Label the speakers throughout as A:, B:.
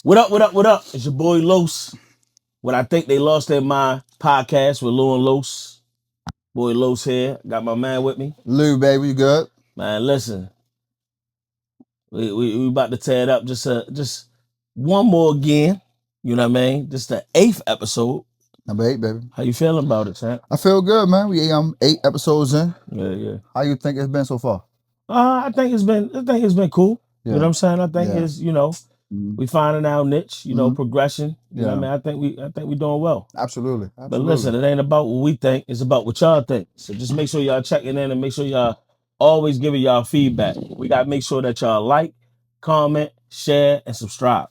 A: What up, what up, what up? It's your boy Los. What I think they lost their mind podcast with Lew Los. Boy Los here. Got my man with me.
B: Lew, baby, you good?
A: Man, listen. We about to tear it up just one more again. You know what I mean? This the 8th episode.
B: Number 8, baby.
A: How you feeling about it, Sam?
B: I feel good, man. We 8 episodes in.
A: Yeah.
B: How you think it's been so far?
A: I think it's been cool.
B: Yeah.
A: You know what I'm saying? I think it's, we finding our niche, progression. You know what I mean? I think we doing well.
B: Absolutely.
A: But listen, it ain't about what we think, it's about what y'all think. So just make sure y'all checking in and make sure y'all always giving y'all feedback. We gotta make sure that y'all like, comment, share, and subscribe.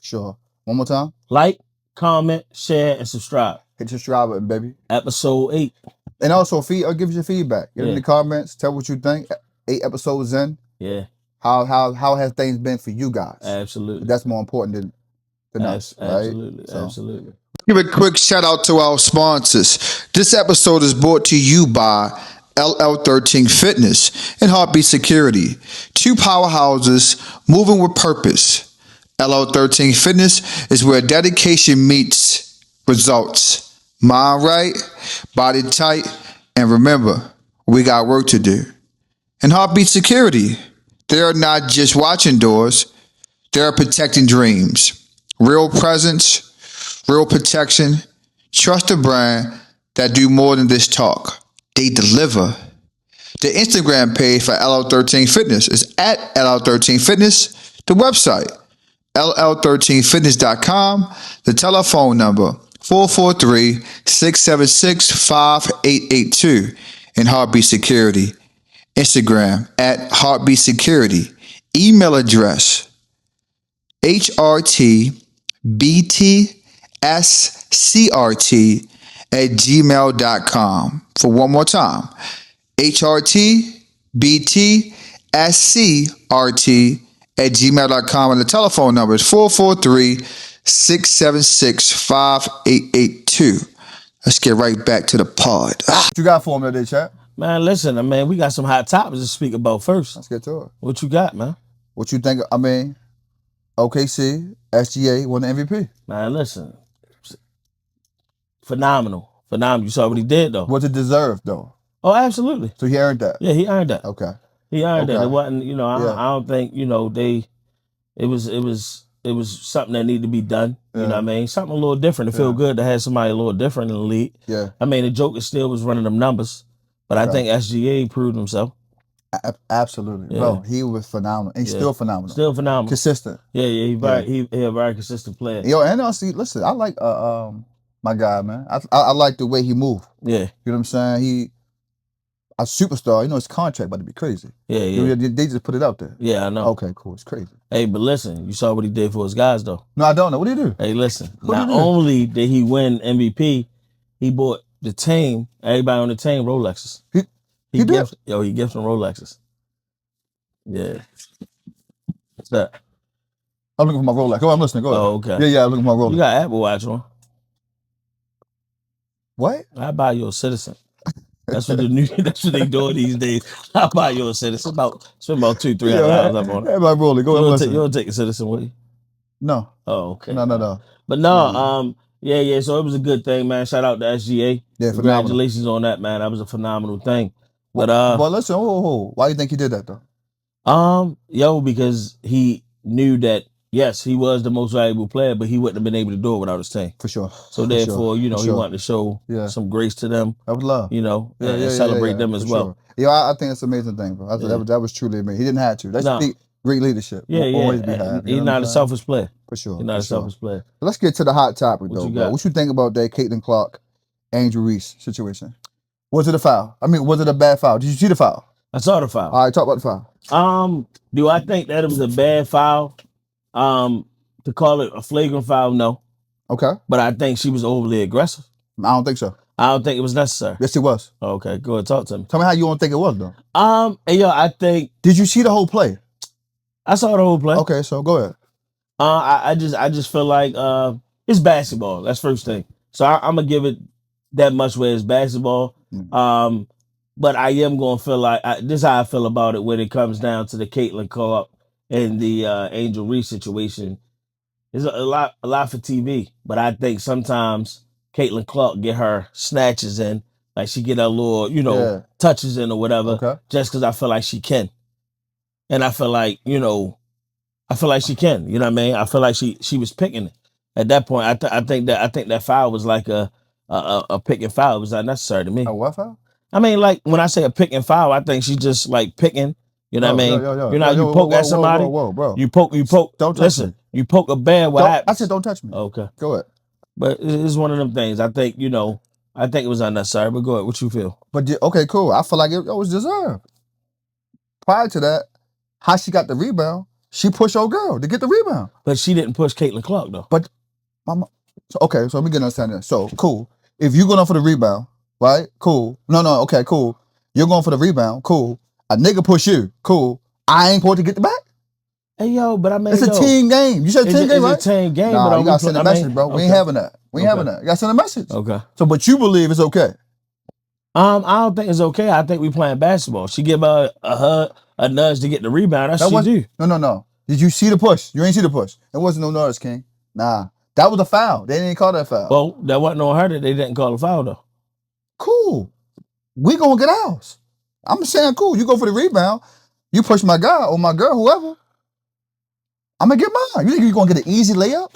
B: Sure. One more time.
A: Like, comment, share, and subscribe.
B: Hit your subscribe button, baby.
A: Episode 8.
B: And also, give us your feedback. Get in the comments. Tell what you think. 8 episodes in.
A: Yeah.
B: How has things been for you guys?
A: Absolutely.
B: That's more important than us, right?
A: Absolutely. So. Absolutely.
B: Give a quick shout out to our sponsors. This episode is brought to you by LL13 Fitness and Heartbeat Security. 2 powerhouses moving with purpose. LL13 Fitness is where dedication meets results. Mind right, body tight, and remember, we got work to do. And Heartbeat Security, they are not just watching doors, they are protecting dreams. Real presence, real protection. Trust a brand that do more than this talk. They deliver. The Instagram page for LL13 Fitness is at LL13 Fitness. The website, LL13fitness.com. The telephone number, 443-676-5882. And Heartbeat Security. Instagram at Heartbeat Security. Email address hrtbtscrt@gmail.com. For one more time, hrtbtscrt@gmail.com. And the telephone number is 443-676-5882. Let's get right back to the pod. What you got for me today, chat?
A: Man, listen, we got some hot topics to speak about first.
B: Let's get to it.
A: What you got, man?
B: What you think? OKC, SGA won the MVP.
A: Man, listen. Phenomenal. You saw what he did, though.
B: Was it deserved, though?
A: Oh, absolutely.
B: So he earned that?
A: Yeah, he earned that.
B: Okay.
A: He earned that. It wasn't, I don't think, it was something that needed to be done. You know what I mean? Something a little different. It feel good to have somebody a little different in the league.
B: Yeah.
A: The Joker still was running them numbers, but I think SGA proved himself.
B: Absolutely. Yeah. Bro, he was phenomenal. He's still phenomenal.
A: Still phenomenal.
B: Consistent.
A: Yeah, he a very consistent player.
B: Yo, and also, listen, I like my guy, man. I like the way he moved.
A: Yeah.
B: You know what I'm saying? He a superstar. His contract about to be crazy.
A: Yeah.
B: They just put it out there.
A: Yeah, I know.
B: Okay, cool. It's crazy.
A: Hey, but listen, you saw what he did for his guys, though.
B: No, I don't know. What did he do?
A: Hey, listen. Not only did he win MVP, he bought the team, everybody on the team, Rolexes. He gifted them Rolexes. Yeah. What's that?
B: I'm looking for my Rolex. Oh, I'm listening. Go ahead.
A: Oh, okay.
B: Yeah, I'm looking for my Rolex.
A: You got Apple Watch on.
B: What?
A: I buy you a Citizen. That's what they doing these days. I buy you a Citizen. Spend about $200-$300 up on it.
B: Hey, my Rolex. Go ahead.
A: You don't take a Citizen with you?
B: No.
A: Oh, okay.
B: No.
A: But no, yeah. So it was a good thing, man. Shout out to SGA.
B: Yeah,
A: congratulations on that, man. That was a phenomenal thing. But
B: listen, why do you think he did that though?
A: Because he knew that yes, he was the most valuable player, but he wouldn't have been able to do it without his team.
B: For sure.
A: So therefore, he wanted to show some grace to them.
B: That was love.
A: And celebrate them as well.
B: Sure. Yeah, I think that's an amazing thing, bro. That was truly amazing. He didn't have to. That's great leadership.
A: Always be had. He's not a selfish player.
B: For sure.
A: He's not a selfish player.
B: Let's get to the hot topic though, bro. What you think about that Caitlin Clark, Angel Reese situation? Was it a foul? Was it a bad foul? Did you see the foul?
A: I saw the foul.
B: All right, talk about the foul.
A: Do I think that it was a bad foul? To call it a flagrant foul, no.
B: Okay.
A: But I think she was overly aggressive.
B: I don't think so.
A: I don't think it was necessary.
B: Yes, it was.
A: Okay, go ahead, talk to me.
B: Tell me how you don't think it was, though.
A: I think.
B: Did you see the whole play?
A: I saw the whole play.
B: Okay, so go ahead.
A: I just feel like it's basketball. That's first thing. So I'm gonna give it that much where it's basketball. But I am gonna feel like this is how I feel about it when it comes down to the Caitlin Clark and the Angel Reese situation. It's a lot for TV, but I think sometimes Caitlin Clark get her snatches in, like she get her little,
C: Yeah.
A: touches in or whatever,
C: Okay.
A: just because I feel like she can, and I feel like I feel like she can. You know what I mean? I feel like she was picking it at that point. I think that foul was like a pick and foul. It was not necessary to me.
C: A what foul?
A: I mean, like when I say a pick and foul, I think she just like picking. You know what I mean? You poke at somebody.
C: Whoa, bro.
A: You poke.
C: Don't touch
A: Listen,
C: me.
A: you poke a bear. What happens?
C: I said don't touch me.
A: Okay.
C: Go ahead.
A: But it's one of them things. I think I think it was unnecessary. But go ahead. What you feel?
C: But okay, cool. I feel like it was deserved. Prior to that, how she got the rebound, she pushed old girl to get the rebound.
A: But she didn't push Caitlin Clark though.
C: But okay, so let me get understanding this. So cool. If you're going for the rebound, right? Cool. No, okay, cool. You're going for the rebound, cool. A nigga push you, cool. I ain't supposed to get the back.
A: Hey yo, but I mean,
C: it's a team game. You said team game, right?
A: It's a team game.
C: Nah,
A: but
C: you gotta send a message, bro. We ain't having that. We ain't having that. You gotta send a message.
A: Okay.
C: So, but you believe it's okay?
A: I don't think it's okay. I think we playing basketball. She give her a nudge to get the rebound. That's what she do.
C: No. Did you see the push? You ain't see the push. It wasn't no nudge, King. Nah, that was a foul. They didn't call that foul.
A: Well, that wasn't on her that they didn't call a foul though.
C: Cool. We gonna get ours. I'm saying cool. You go for the rebound. You push my guy or my girl, whoever. I'm gonna get mine. You think you gonna get an easy layup?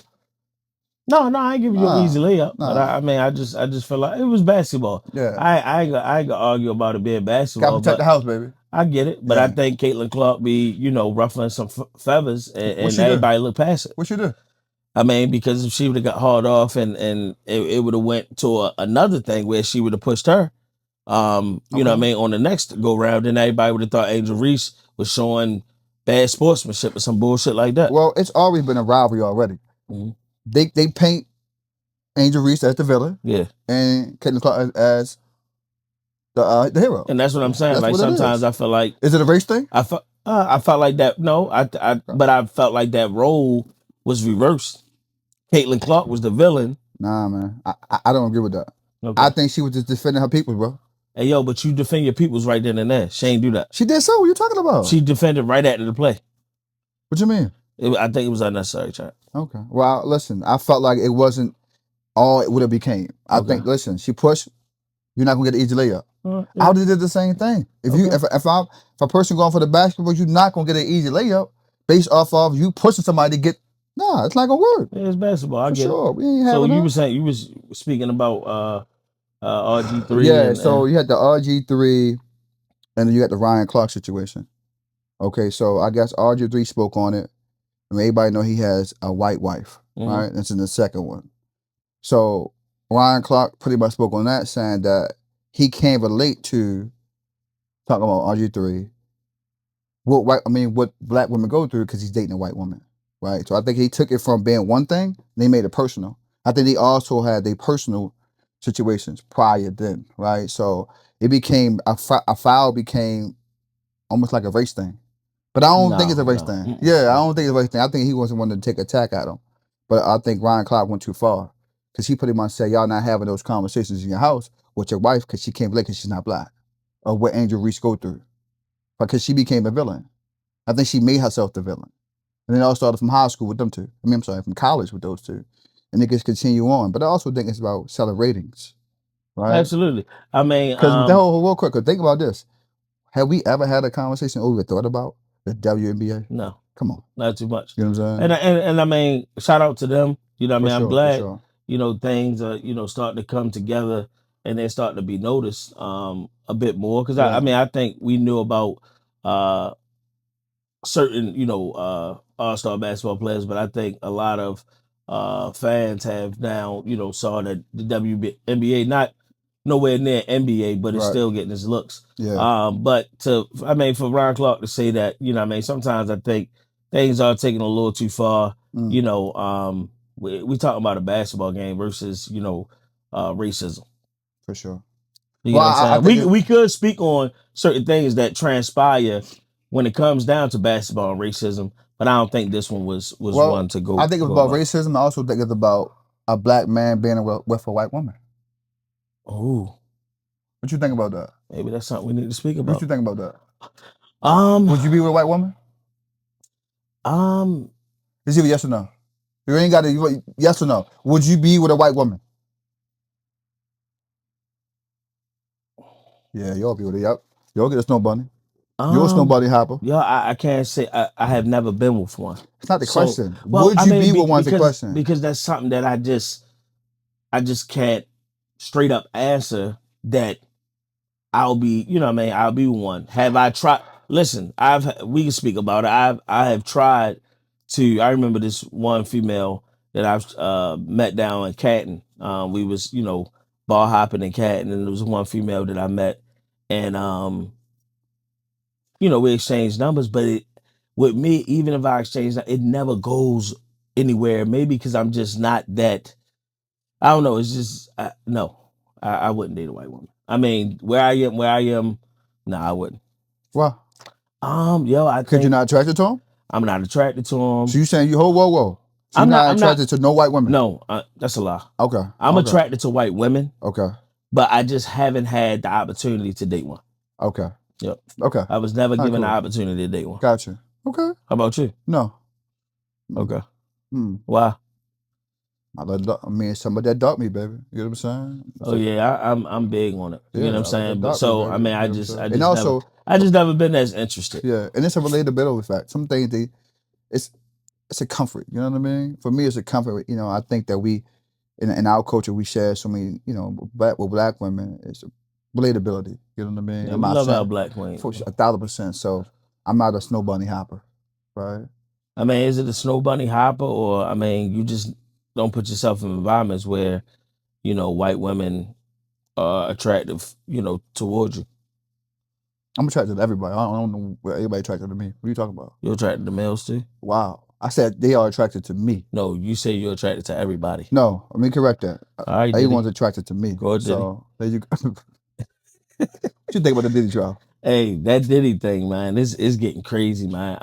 A: No, I ain't giving you an easy layup. But I mean, I just feel like it was basketball.
C: Yeah.
A: I ain't gonna argue about it being basketball.
C: Gotta protect the house, baby.
A: I get it, but I think Caitlin Clark be ruffling some feathers, and everybody look past it.
C: What you do?
A: I mean, because if she would have got hauled off, and it would have went to another thing where she would have pushed her, you know what I mean, on the next go round, then everybody would have thought Angel Reese was showing bad sportsmanship or some bullshit like that.
C: Well, it's always been a rivalry already. Mm-hmm. They paint Angel Reese as the villain,
A: yeah,
C: and Caitlin Clark as the hero,
A: and that's what I'm saying. Like sometimes I feel like,
C: is it a race thing?
A: I felt like that. No, but I felt like that role was reversed. Caitlin Clark was the villain.
C: Nah, man, I don't agree with that. Okay. I think she was just defending her people, bro.
A: Hey, yo, but you defend your peoples right then and there. She ain't do that.
C: She did so. What you talking about?
A: She defended right after the play.
C: What you mean?
A: I think it was unnecessary, Chad.
C: Okay. Well, listen, I felt like it wasn't all it would have became. I think, listen, she pushed. You're not gonna get an easy layup. Yeah. I would have did the same thing. If a person going for the basketball, you're not gonna get an easy layup based off of you pushing somebody to get. Nah, it's not gonna work.
A: Yeah, it's basketball. I get
C: sure.
A: It.
C: We ain't having
A: so you were saying you was speaking about RG3.
C: Yeah. So you had the RG3, and then you got the Ryan Clark situation. Okay, so I guess RG3 spoke on it. I mean, everybody know he has a white wife, right? That's in the second one. So Ryan Clark pretty much spoke on that, saying that he can't relate to talking about RG3. What black women go through because he's dating a white woman, right? So I think he took it from being one thing, and they made it personal. I think they also had their personal situations prior then, right? So it became a foul became almost like a race thing. But I don't think it's a race thing. Yeah, I don't think it's a race thing. I think he wasn't wanting to take attack at him. But I think Ryan Clark went too far. Because he pretty much said, y'all not having those conversations in your house with your wife because she can't relate because she's not black. Or what Angel Reese go through. Because she became a villain. I think she made herself the villain. And then it all started from high school with them two. From college with those two. And it gets continue on. But I also think it's about selling ratings. Right?
A: Absolutely. I mean...
C: Because real quick, think about this. Have we ever had a conversation or we thought about the WNBA?
A: No.
C: Come on.
A: Not too much.
C: You know what I'm saying?
A: And I mean, shout out to them. You know what I mean? I'm glad, things are, starting to come together and they're starting to be noticed a bit more. Because, I think we knew about certain, all-star basketball players, but I think a lot of fans have now, saw that the WNBA, not nowhere near NBA, but it's still getting its looks.
C: Yeah.
A: But for Ryan Clark to say that, sometimes I think things are taking a little too far. We talking about a basketball game versus, racism.
C: For sure.
A: You know what I'm saying? We could speak on certain things that transpire when it comes down to basketball and racism, but I don't think this one was one to go.
C: I think it's about racism. I also think it's about a black man being with a white woman.
A: Oh.
C: What you think about that?
A: Maybe that's something we need to speak about.
C: What you think about that? Would you be with a white woman?
A: It's
C: either yes or no. You ain't got to. Yes or no? Would you be with a white woman? Yeah, you'll be with it. Yep. You'll get a snow bunny. You're a snow bunny hopper.
A: Yeah, I can't say I have never been with one.
C: It's not the
A: So,
C: question.
A: well,
C: Would
A: I
C: you
A: mean,
C: be with one's the question?
A: because that's something that I just can't straight up answer that I'll be, you know what I mean, I'll be one. Have I tried? Listen, we can speak about it. I have tried to. I remember this one female that I've met down in Canton. We was, you know, bar hopping in Canton, and there was one female that I met, and you know, we exchanged numbers, but with me, even if I exchange, it never goes anywhere. Maybe because I'm just not that. I don't know. It's just no. I wouldn't date a white woman. I mean, where I am, no, I wouldn't.
C: Well,
A: yo, I
C: because
A: think
C: you're not attracted to him.
A: I'm not attracted to him.
C: So you saying you whoa. So you're not attracted to no white women?
A: No, that's a lie.
C: Okay.
A: I'm attracted to white women.
C: Okay.
A: But I just haven't had the opportunity to date one.
C: Okay.
A: Yep.
C: Okay.
A: I was never given the opportunity to date one.
C: Gotcha. Okay.
A: How about you?
C: No.
A: Okay. Why?
C: I mean, somebody that doubt me, baby. You know what I'm saying?
A: Oh yeah, I'm big on it. You know what I'm saying? But so I mean, I just never been as interested.
C: Yeah, and it's a relatability fact. Some things it's a comfort. You know what I mean? For me, it's a comfort. You know, I think that we in our culture we share so many. You know, with black women, it's relatability. You know what I mean?
A: Yeah, we love our black women.
C: 1,000%. So I'm not a snow bunny hopper, right?
A: I mean, is it a snow bunny hopper, or I mean, you just don't put yourself in environments where, you know, white women are attractive, you know, towards you?
C: I'm attracted to everybody. I don't know where everybody attracted to me. What are you talking about?
A: You're attracted to males too?
C: Wow. I said they are attracted to me.
A: No, you say you're attracted to everybody.
C: No, let me correct that.
A: All right,
C: everyone's attracted to me.
A: Go ahead,
C: so there you go. What you think about the Diddy trial?
A: Hey, that Diddy thing, man, it's getting crazy, man.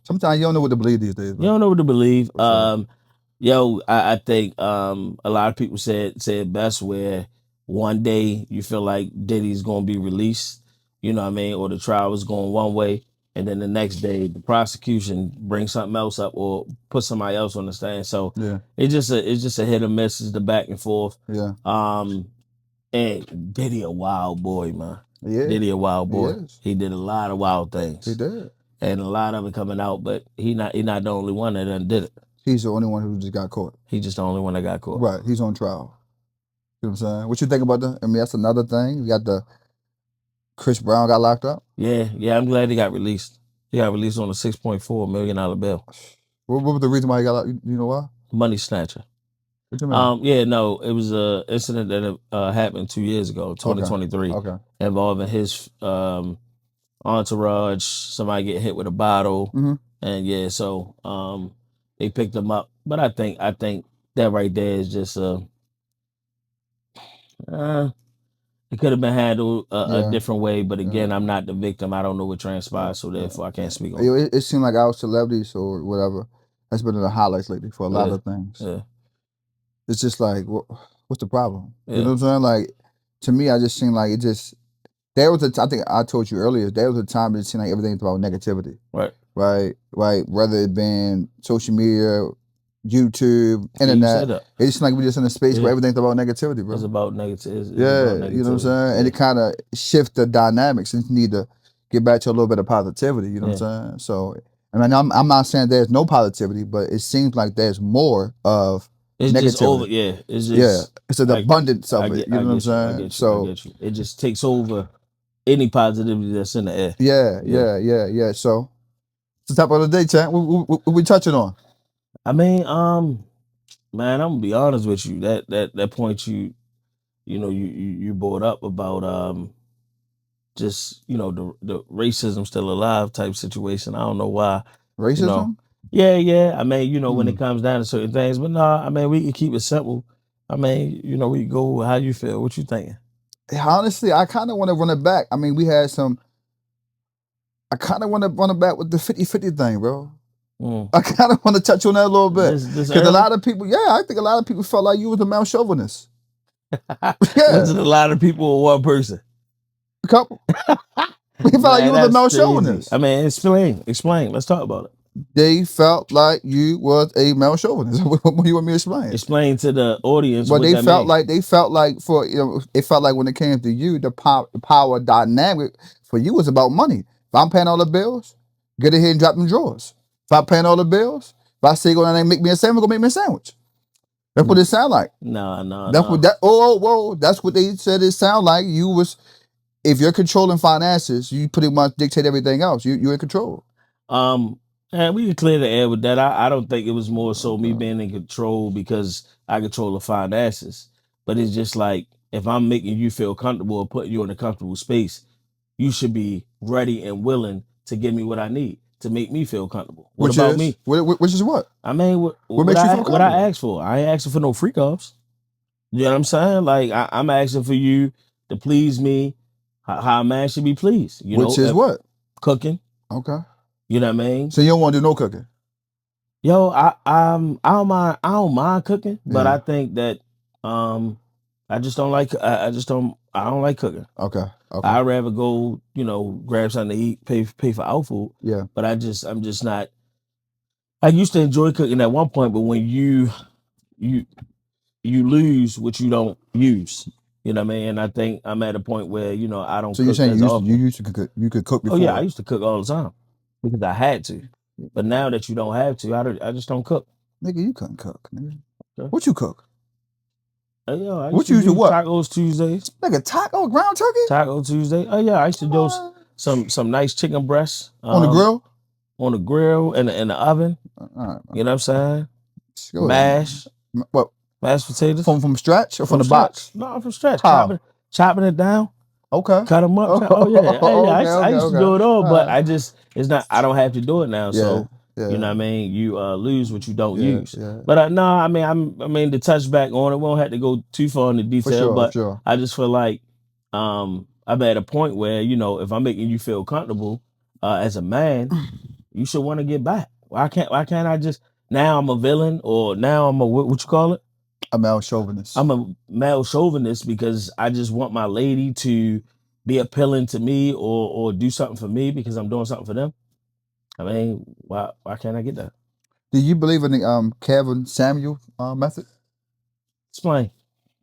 C: Sometimes you don't know what to believe these days.
A: Man. You don't know what to believe. Yo, I think a lot of people said best where one day you feel like Diddy's gonna be released, you know what I mean, or the trial is going one way, and then the next day the prosecution brings something else up or put somebody else on the stand. So
C: yeah,
A: it's just a hit or miss, it's the back and forth.
C: Yeah.
A: And Diddy a wild boy, man.
C: Yeah.
A: Diddy a wild boy. He did a lot of wild things.
C: He did.
A: And a lot of it coming out, but he not the only one that done did it.
C: He's the only one who just got caught.
A: He's just the only one that got caught.
C: Right. He's on trial. You know what I'm saying? What you think about that? I mean, that's another thing. You got the Chris Brown got locked up.
A: Yeah. I'm glad he got released. He got released on a $6.4 million bail.
C: What was the reason why he got locked? You know why?
A: Money snatcher.
C: What you mean?
A: No, it was a incident that happened 2 years ago, 2023, involving his entourage. Somebody get hit with a bottle, and so they picked him up. But I think that right there is just it could have been handled a different way. But again, I'm not the victim. I don't know what transpired, so therefore I can't speak on it.
C: It seemed like our celebrities or whatever has been in the highlights lately for a lot of things.
A: Yeah.
C: It's just like, what's the problem? You know what I'm saying? Like, to me, I just seemed like it just, there was I think I told you earlier, there was a time it seemed like everything's about negativity. Right. Whether it been social media, YouTube, internet. It just seemed like we're just in a space where everything's about negativity, bro.
A: It's about negativity.
C: You know what I'm saying? And it kind of shifts the dynamics and you need to get back to a little bit of positivity, you know what I'm saying? So, I mean, I'm not saying there's no positivity, but it seems like there's more of
A: it's
C: negativity.
A: Just over, it's just
C: it's an abundance of it. You know what I'm saying?
A: I get you. It just takes over any positivity that's in the air.
C: Yeah. So, it's the top of the day, chat. What we touching on?
A: I mean, man, I'm gonna be honest with you. That point you brought up about just the racism still alive type situation. I don't know why.
C: Racism?
A: Yeah. I mean, when it comes down to certain things, but nah, I mean, we can keep it simple. I mean, we can go how you feel. What you thinking?
C: Honestly, I kind of want to run it back. I mean, we had some. I kind of want to run it back with the 50-50 thing, bro. I kind of want to touch on that a little bit because a lot of people, I think a lot of people felt like you was a male chauvinist.
A: Was it a lot of people or one person?
C: A couple. We felt like you was a male chauvinist.
A: I mean, explain. Let's talk about it.
C: they felt like you was a male chauvinist. What do you want me to explain?
A: Explain to the audience
C: But
A: what that means.
C: they felt like for it felt like when it came to you, the power dynamic for you was about money. If I'm paying all the bills, get ahead and drop them drawers. If I'm paying all the bills, if I say go down there and make me a sandwich, go make me a sandwich. That's what it sound like.
A: No.
C: That's what that. Whoa. That's what they said. It sound like you was. If you're controlling finances, you pretty much dictate everything else. You're in control.
A: And we can clear the air with that. I don't think it was more so me being in control because I control the finances. But it's just like if I'm making you feel comfortable or putting you in a comfortable space, you should be ready and willing to give me what I need to make me feel comfortable. What
C: Which
A: about
C: is,
A: me?
C: Which is what?
A: I mean,
C: What makes you feel
A: what I
C: comfortable?
A: asked for? I ain't asking for no freak offs. You know what I'm saying? Like I'm asking for you to please me how a man should be pleased. You
C: Which
A: know,
C: is what?
A: cooking.
C: Okay.
A: You know what I mean?
C: So you don't want to do no cooking?
A: Yo, I don't mind cooking, but
C: Yeah.
A: I think that I just don't like I don't like cooking.
C: Okay.
A: I'd rather go, grab something to eat, pay for out food.
C: Yeah.
A: But I'm just not. I used to enjoy cooking at one point, but when you lose what you don't use, you know what I mean? I think I'm at a point where I don't
C: So you're
A: cook
C: saying
A: as often.
C: you used to cook? You could cook
A: Oh
C: before?
A: yeah, I used to cook all the time because I had to. But now that you don't have to, I just don't cook.
C: Nigga, you couldn't cook, nigga.
A: Okay.
C: What you cook?
A: Yo, I
C: What
A: used
C: you
A: to
C: do
A: do
C: what?
A: Tacos Tuesdays.
C: Nigga, taco, ground turkey?
A: Taco Tuesday. Oh yeah, I used to do
C: Come
A: some nice chicken breasts
C: on the grill?
A: on the grill and in the oven.
C: All right.
A: You know what I'm saying?
C: Go ahead.
A: Mash,
C: What?
A: mashed potatoes.
C: From scratch or from the
A: scratch.
C: box?
A: No, from scratch.
C: How?
A: Chopping it down.
C: Okay.
A: Cut them up. Oh yeah, I used to do it all, but
C: right.
A: it's not. I don't have to do it now. So
C: Yeah.
A: you know what I mean. You lose what you don't
C: Yeah,
A: use.
C: yeah.
A: But no, I mean to touch back on it, we don't have to go too far into detail.
C: For
A: but
C: sure.
A: I just feel like I'm at a point where if I'm making you feel comfortable as a man, you should want to get back. Why can't I just now I'm a villain or now I'm a what you call it?
C: A male chauvinist.
A: I'm a male chauvinist because I just want my lady to be appealing to me or do something for me because I'm doing something for them. I mean, why can't I get that?
C: Do you believe in the Kevin Samuel method?
A: Explain.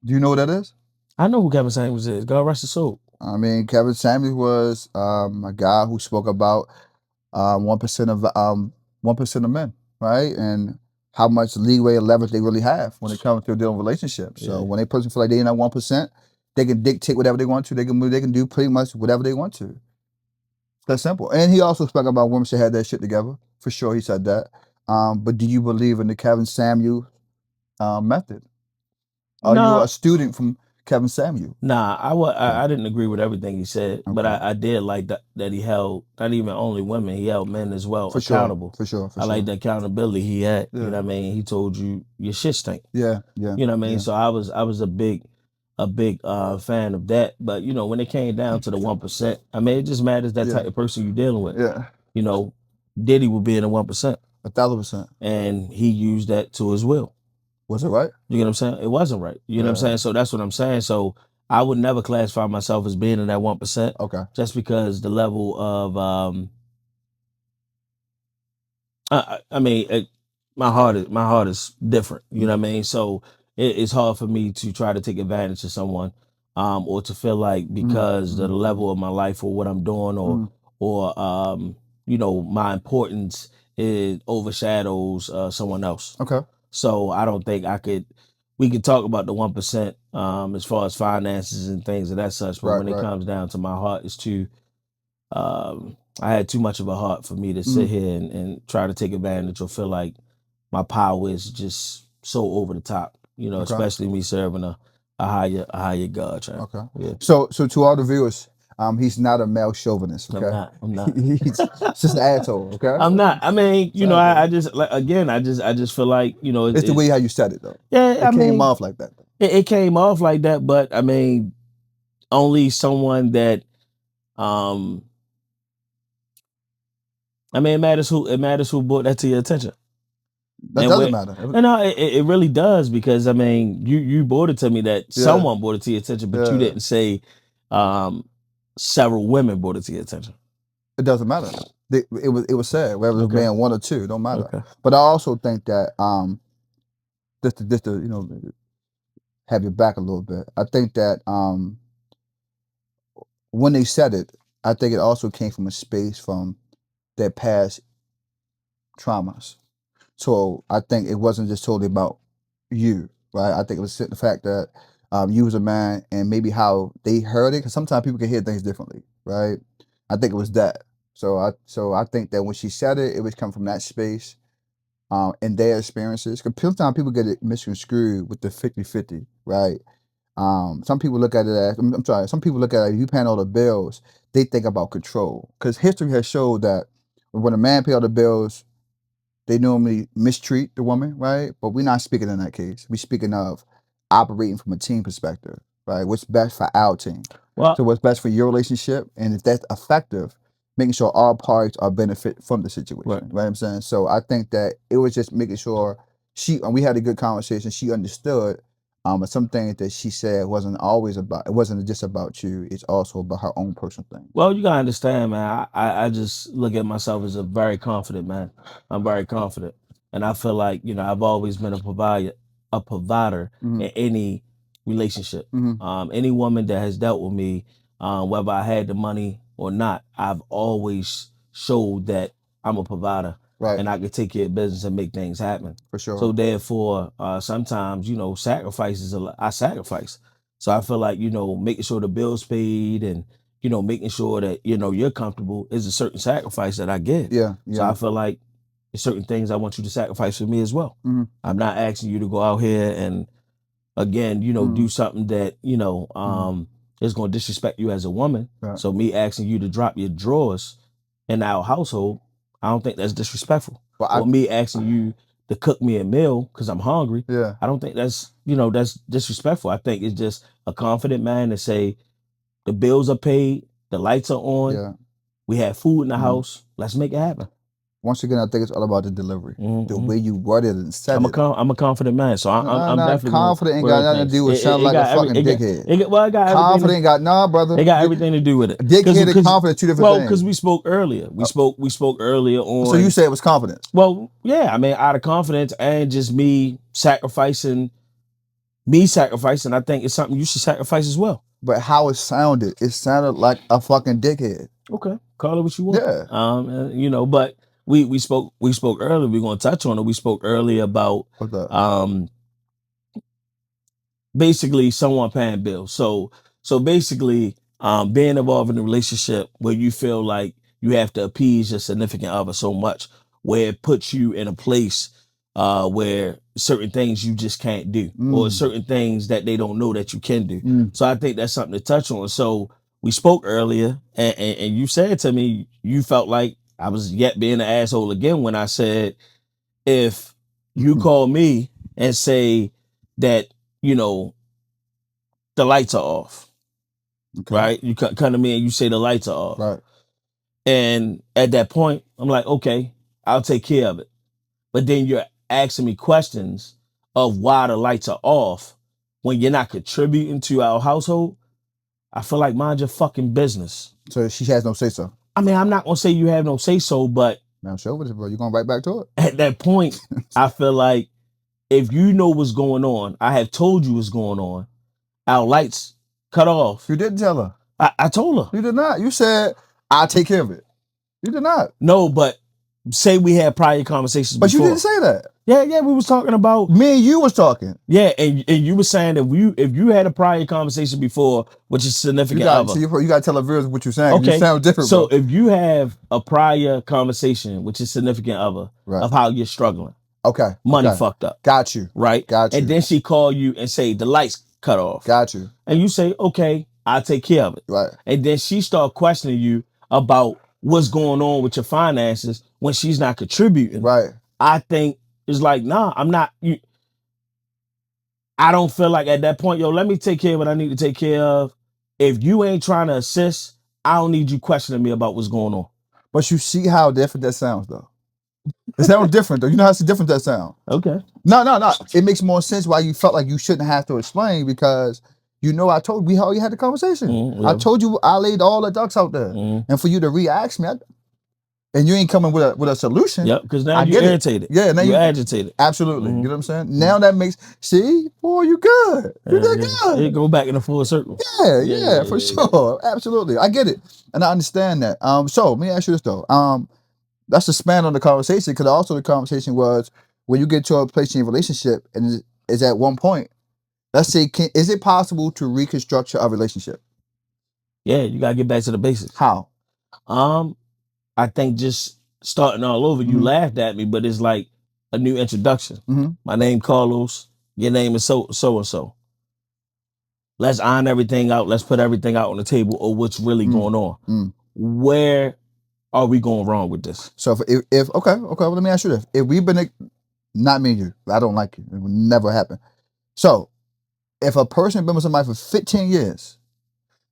C: Do you know what that is?
A: I know who Kevin Samuels is. God rest his soul.
C: I mean, Kevin Samuel was a guy who spoke about 1% of men, right? And how much leeway and leverage they really have when it comes to dealing with relationships. So when a person feel like they're in that 1%, they can dictate whatever they want to. They can do pretty much whatever they want to. That's simple. And he also spoke about women should have that shit together. For sure, he said that. But do you believe in the Kevin Samuel method? Are you a student from Kevin Samuel?
A: Nah, I didn't agree with everything he said, but I did like that he held not even only women, he held men as well accountable.
C: For sure.
A: I like the accountability he had. You know what I mean? He told you your shit stink.
C: Yeah.
A: You know what I mean? So I was a big fan of that. But when it came down to the 1%, I mean it just matters that type of person you're dealing with.
C: Yeah.
A: Diddy would be in the 1%.
C: 1,000%.
A: And he used that to his will.
C: Was it right?
A: You know what I'm saying? It wasn't right. You know what I'm saying? So that's what I'm saying. So I would never classify myself as being in that 1%.
C: Okay.
A: Just because the level of my heart is different. You know what I mean? So it's hard for me to try to take advantage of someone, or to feel like because of the level of my life or what I'm doing or my importance it overshadows someone else.
C: Okay.
A: So I don't think we could talk about the 1%, as far as finances and things of that such. But when it comes down to my heart, it's too, I had too much of a heart for me to sit here and try to take advantage or feel like my power is just so over the top, especially me serving a higher God. Right?
C: Okay.
A: Yeah.
C: So to all the viewers, he's not a male chauvinist. Okay.
A: I'm not.
C: He's just an asshole. Okay.
A: I'm not. I mean, I just like again. I just feel like
C: it's the way how you said it though.
A: Yeah,
C: it came off like that.
A: It came off like that, but I mean, only someone that, it matters who brought that to your attention.
C: That doesn't matter.
A: No, it really does because I mean, you brought it to me that someone brought it to your attention, but you didn't say, several women brought it to your attention.
C: It doesn't matter. it was sad, whether it was
A: Okay.
C: man one or two, don't matter.
A: Okay.
C: But I also think that just to have your back a little bit. I think that when they said it, I think it also came from a space from their past traumas. So I think it wasn't just totally about you, right? I think it was the fact that you was a man and maybe how they heard it, because sometimes people can hear things differently, right? I think it was that. So I think that when she said it, it was coming from that space and their experiences. Because sometimes people get it misconstrued with the 50-50, right? Some people look at it as, I'm sorry, some people look at it, if you paying all the bills, they think about control. Because history has showed that when a man pay all the bills, they normally mistreat the woman, right? But we're not speaking in that case. We're speaking of operating from a team perspective, right? What's best for our team.
A: Well,
C: So what's best for your relationship, and if that's effective, making sure all parties are benefit from the situation.
A: Right.
C: Right what I'm saying? So I think that it was just making sure we had a good conversation. She understood but some things that she said wasn't always about, it wasn't just about you, it's also about her own personal thing.
A: well, you gotta understand, man. I just look at myself as a very confident man. I'm very confident, and I feel like I've always been a provider
C: Mhm.
A: in any relationship.
C: Mhm.
A: Any woman that has dealt with me, whether I had the money or not, I've always showed that I'm a provider
C: Right.
A: and I can take care of business and make things happen.
C: For sure.
A: So therefore, sometimes sacrifices I sacrifice. So I feel like making sure the bills paid and making sure that you're comfortable is a certain sacrifice that I give.
C: Yeah.
A: So I feel like there's certain things I want you to sacrifice for me as well.
C: Mhm.
A: I'm not asking you to go out here and again, do something that is going to disrespect you as a woman.
C: Right.
A: So me asking you to drop your drawers in our household, I don't think that's disrespectful. Or me asking you to cook me a meal because I'm hungry,
C: Yeah.
A: I don't think that's disrespectful. I think it's just a confident man to say the bills are paid, the lights are on,
C: Yeah.
A: we have food in the house, let's make it happen.
C: Once again, I think it's all about the delivery, the
A: Mhm.
C: way you worded and said
A: I'm
C: it.
A: a confident man, so I'm
C: Nah,
A: definitely
C: confident ain't got nothing to do with sound like a fucking dickhead.
A: It got everything.
C: Confident ain't got, nah, brother.
A: It got everything to do with it.
C: Dickhead and confident, two different things.
A: Because we spoke earlier. We spoke earlier on.
C: So you said it was confidence.
A: Well, yeah, I mean, out of confidence and just me sacrificing, I think it's something you should sacrifice as well.
C: But how it sounded like a fucking dickhead.
A: Okay, call it what you want.
C: Yeah.
A: But we spoke earlier. We're gonna touch on it. We spoke earlier about
C: What's that?
A: Basically someone paying bills. So basically, being involved in a relationship where you feel like you have to appease your significant other so much, where it puts you in a place where certain things you just can't do, or certain things that they don't know that you can do. So I think that's something to touch on. So we spoke earlier, and you said to me you felt like I was yet being an asshole again when I said if you call me and say that the lights are off, right? You come to me and you say the lights are off,
C: Right.
A: and at that point I'm like, okay, I'll take care of it. But then you're asking me questions of why the lights are off when you're not contributing to our household. I feel like mind your fucking business.
C: So she has no say so.
A: I mean, I'm not gonna say you have no say so, but
C: I'm sure with it, bro. You're going right back to it.
A: at that point, I feel like if you know what's going on, I have told you what's going on. Our lights cut off.
C: You didn't tell her.
A: I told her.
C: You did not. You said, I'll take care of it. You did not.
A: No, but say we had prior conversations
C: But
A: before.
C: you didn't say that.
A: Yeah, we was talking about.
C: Me and you was talking.
A: Yeah, and you were saying that if you had a prior conversation before, which is significant other.
C: You got to tell the viewers what you're saying.
A: Okay.
C: You sound different,
A: so
C: bro.
A: If you have a prior conversation, which is significant other, of how you're struggling.
C: Okay.
A: Money fucked up.
C: Got you.
A: Right?
C: Got you.
A: And then she call you and say, the lights cut off.
C: Got you.
A: And you say, okay, I'll take care of it.
C: Right.
A: And then she start questioning you about what's going on with your finances when she's not contributing.
C: Right.
A: I think it's like, nah, I'm not. I don't feel like at that point, let me take care of what I need to take care of. If you ain't trying to assist, I don't need you questioning me about what's going on.
C: But you see how different that sounds, though. It sounds different, though. You know how different that sounds.
A: Okay.
C: No. It makes more sense why you felt like you shouldn't have to explain because I told we already had the conversation.
A: Yeah.
C: I told you I laid all the ducks out there. And for you to re-ask me, and you ain't coming with a solution.
A: Yep, because now
C: I
A: you
C: get it.
A: irritated.
C: Yeah, now
A: you
C: you
A: agitated.
C: absolutely.
A: Mhm.
C: You know what I'm saying? Now that makes boy, you good. You did good.
A: It go back in a full circle.
C: Yeah, for sure. Absolutely. I get it. And I understand that. So let me ask you this though. That's a span on the conversation, because also the conversation was when you get to a place in your relationship and is at one point, let's say, is it possible to reconstruct a relationship?
A: Yeah, you gotta get back to the basics.
C: How?
A: I think just starting all over, you
C: Mhm.
A: laughed at me, but it's like a new introduction.
C: Mhm.
A: My name Carlos. Your name is so and so. Let's iron everything out. Let's put everything out on the table of what's really going on. Where are we going wrong with this?
C: So if okay, well, let me ask you this: if we've been, not me and you, I don't like you. It would never happen. So if a person been with somebody for 15 years,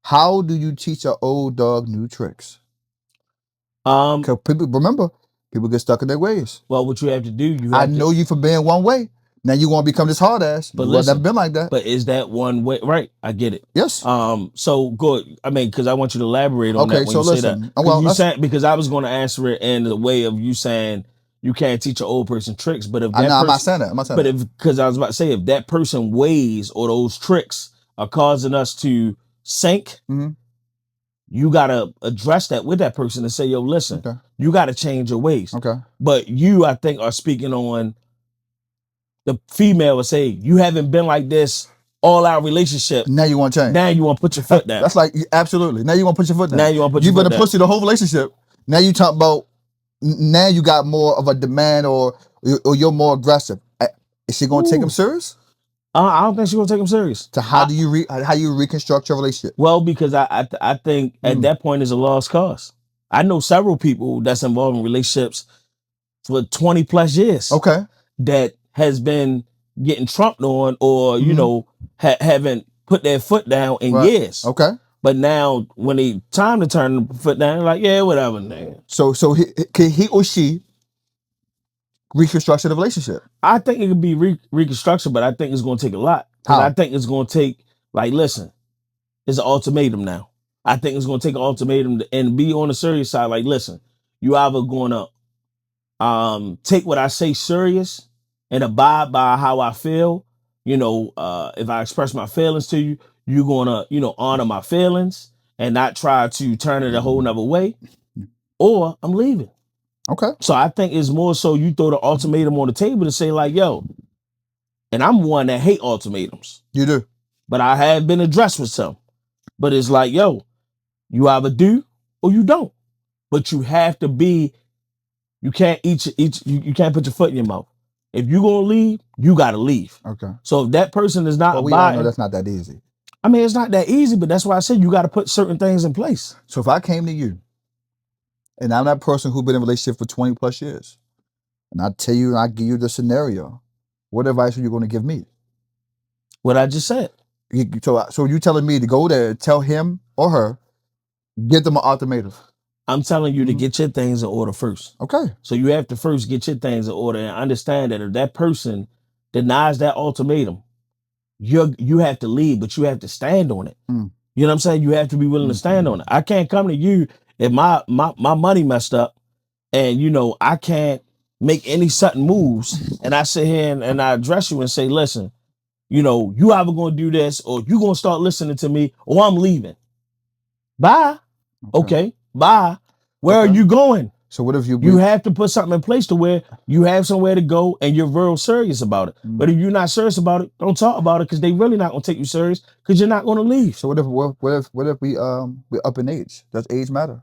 C: how do you teach an old dog new tricks? Because people get stuck in their ways.
A: Well, what you have to do,
C: I know you for being one way. Now you want to become this hard ass.
A: But
C: you
A: listen,
C: never been like that.
A: But is that one way? Right, I get it.
C: Yes.
A: So good. I mean, because I want you to elaborate on that when you say that. Well, you saying, because I was going to answer it in the way of you saying you can't teach an old person tricks, but if that person,
C: I'm not saying that. I'm not saying that.
A: Because I was about to say, if that person ways or those tricks are causing us to sink, you gotta address that with that person and say, yo, listen, you gotta change your ways.
C: Okay.
A: But you, I think, are speaking on the female would say, you haven't been like this all our relationship.
C: Now you want to change.
A: Now you want to put your foot down.
C: That's like, absolutely. Now you want to put your foot down.
A: Now you want to put your foot down.
C: You've been a pussy the whole relationship. Now you talk about, now you got more of a demand or you're more aggressive. Is she going to take him serious?
A: I don't think she's going to take him serious.
C: So how do you reconstruct your relationship?
A: Well, because I think at that point is a lost cause. I know several people that's involved in relationships for 20 plus years.
C: Okay.
A: That has been getting trumped on or, you know, haven't put their foot down in years.
C: Okay.
A: But now when they time to turn the foot down, they're like, yeah, whatever, man.
C: So can he or she reconstruct the relationship?
A: I think it could be reconstruction, but I think it's going to take a lot.
C: How?
A: I think it's going to take, like, listen, it's an ultimatum now. I think it's going to take an ultimatum and be on the serious side. Like, listen, you either going to take what I say serious and abide by how I feel. You know, if I express my feelings to you, you're going to, you know, honor my feelings and not try to turn it a whole nother way, or I'm leaving.
C: Okay.
A: So I think it's more so you throw the ultimatum on the table to say like, yo, and I'm one that hate ultimatums.
C: You do.
A: But I have been addressed with some. But it's like, yo, you either do or you don't. But you have to be, you can't you can't put your foot in your mouth. If you're going to leave, you got to leave.
C: Okay.
A: So if that person is not
C: abiding, we all know that's not that easy.
A: I mean, it's not that easy, but that's why I said you got to put certain things in place.
C: So if I came to you and I'm that person who's been in a relationship for 20 plus years, and I tell you and I give you the scenario, what advice are you going to give me?
A: What I just said.
C: So you telling me to go there, tell him or her, give them an ultimatum.
A: I'm telling you to get your things in order first.
C: Okay. So
A: you have to first get your things in order and understand that if that person denies that ultimatum, you have to leave, but you have to stand on it. You know what I'm saying? You have to be willing to stand on it. I can't come to you if my money messed up and, you know, I can't make any sudden moves and I sit here and I address you and say, listen, you know, you either going to do this or you going to start listening to me or I'm leaving. Bye. Okay. Bye. Where are you going?
C: So what if you
A: have to put something in place to where you have somewhere to go and you're real serious about it. But if you're not serious about it, don't talk about it because they really not gonna take you serious because you're not gonna leave.
C: So what if we we're up in age? Does age matter?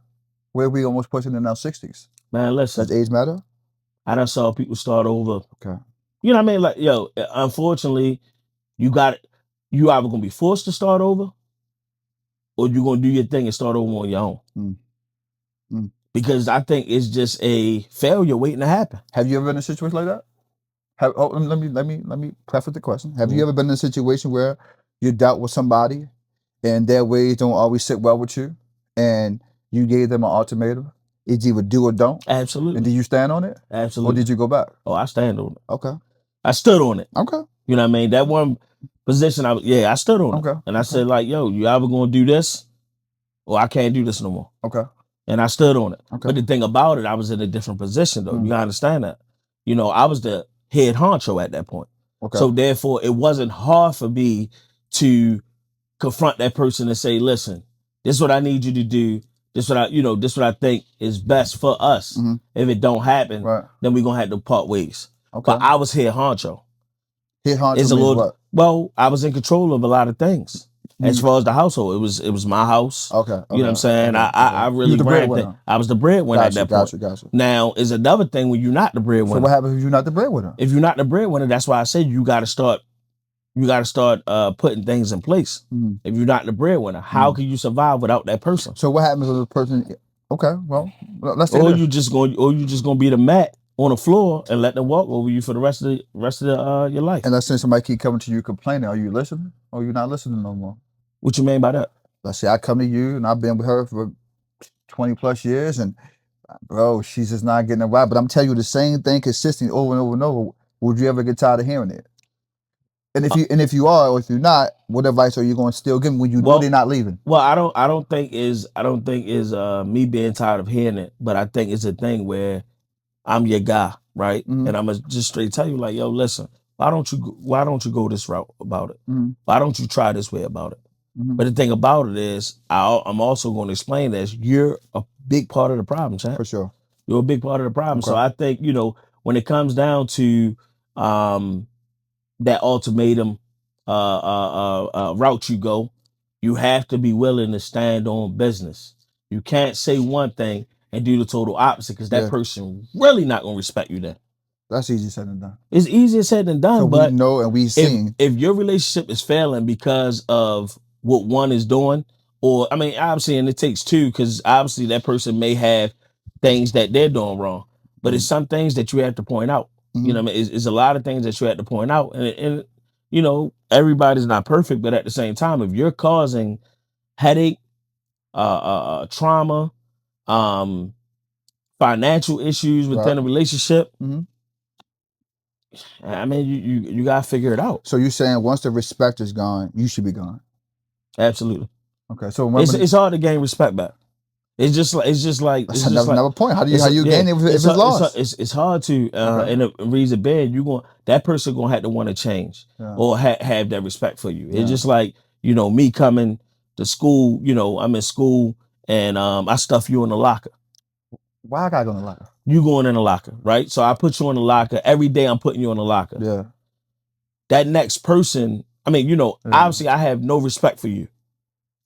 C: What if we almost pushing in our 60s?
A: Man, listen.
C: Does age matter?
A: I done saw people start over.
C: Okay.
A: You know what I mean? Like, yo, unfortunately, you either gonna be forced to start over or you're gonna do your thing and start over on your own. Because I think it's just a failure waiting to happen.
C: Have you ever been in a situation like that? Let me preface the question. Have you ever been in a situation where you dealt with somebody and their ways don't always sit well with you and you gave them an ultimatum? It's either do or don't?
A: Absolutely.
C: And did you stand on it?
A: Absolutely.
C: Or did you go back?
A: Oh, I stand on it.
C: Okay.
A: I stood on it.
C: Okay.
A: You know what I mean? That one position, I stood on it. And I said like, yo, you either gonna do this or I can't do this no more.
C: Okay.
A: and I stood on it.
C: Okay.
A: But the thing about it, I was in a different position though.
C: Mm.
A: You gotta understand that. You know, I was the head honcho at that point.
C: Okay.
A: So therefore, it wasn't hard for me to confront that person and say, "Listen, this is what I need you to do. This what I think is best for us.
C: Mm-hmm.
A: If it don't happen,
C: Right.
A: then we're gonna have to part ways."
C: Okay.
A: But I was head honcho.
C: Head honcho
A: It's a
C: means
A: little
C: what?
A: well, I was in control of a lot of things. As far as the household, it was my house.
C: Okay.
A: You know what I'm saying?
C: Okay.
A: I really
C: You the
A: ran
C: breadwinner.
A: things. I was the breadwinner at that point.
C: Gotcha.
A: Now is another thing when you're not the breadwinner.
C: So what happens if you're not the breadwinner?
A: If you're not the breadwinner, that's why I said you got to start putting things in place.
C: Mm-hmm.
A: If you're not the breadwinner, how can you survive without that person?
C: So what happens if the person? Okay, well, let's say
A: or you just gonna be the mat on the floor and let them walk over you for the rest of your life.
C: And let's say somebody keep coming to you complaining. Are you listening? Or you're not listening no more?
A: What you mean by that?
C: Let's say I come to you and I've been with her for 20 plus years, and bro, she's just not getting it right. But I'm telling you the same thing consistently over and over and over. Would you ever get tired of hearing it? And if you are, or if you're not, what advice are you going to still give them when you know they're not leaving?
A: Well, I don't think is me being tired of hearing it, but I think it's a thing where I'm your guy, right?
C: Mm-hmm.
A: And I'm gonna just straight tell you like, yo, listen, why don't you go this route about it?
C: Mm-hmm.
A: Why don't you try this way about it?
C: Mm-hmm.
A: But the thing about it is, I'm also going to explain this. You're a big part of the problem, champ.
C: For sure.
A: You're a big part of the problem.
C: Okay.
A: So I think, when it comes down to that ultimatum route you go, you have to be willing to stand on business. You can't say one thing and do the total opposite because that person really not going to respect you then.
C: That's easy said than done.
A: It's easier said than done,
C: so
A: but
C: we know and we seen.
A: If your relationship is failing because of what one is doing, or, I mean, obviously, and it takes two, because obviously that person may have things that they're doing wrong, but it's some things that you have to point out.
C: Mm-hmm.
A: You know what I mean? It's a lot of things that you have to point out. And everybody's not perfect, but at the same time, if you're causing headache, trauma, financial issues within a relationship, I mean, you gotta figure it out.
C: So you're saying once the respect is gone, you should be gone.
A: Absolutely.
C: Okay, so
A: it's hard to gain respect back. It's just like
C: that's another point. How do you gain it if it's lost?
A: It's hard to and the reason being that person gonna have to want to change or have that respect for you. It's just like me coming to school. I'm in school and I stuff you in the locker.
C: Why I gotta go in the locker?
A: You going in the locker, right? So I put you in the locker every day. I'm putting you in the locker.
C: Yeah.
A: That next person, I mean, obviously I have no respect for you.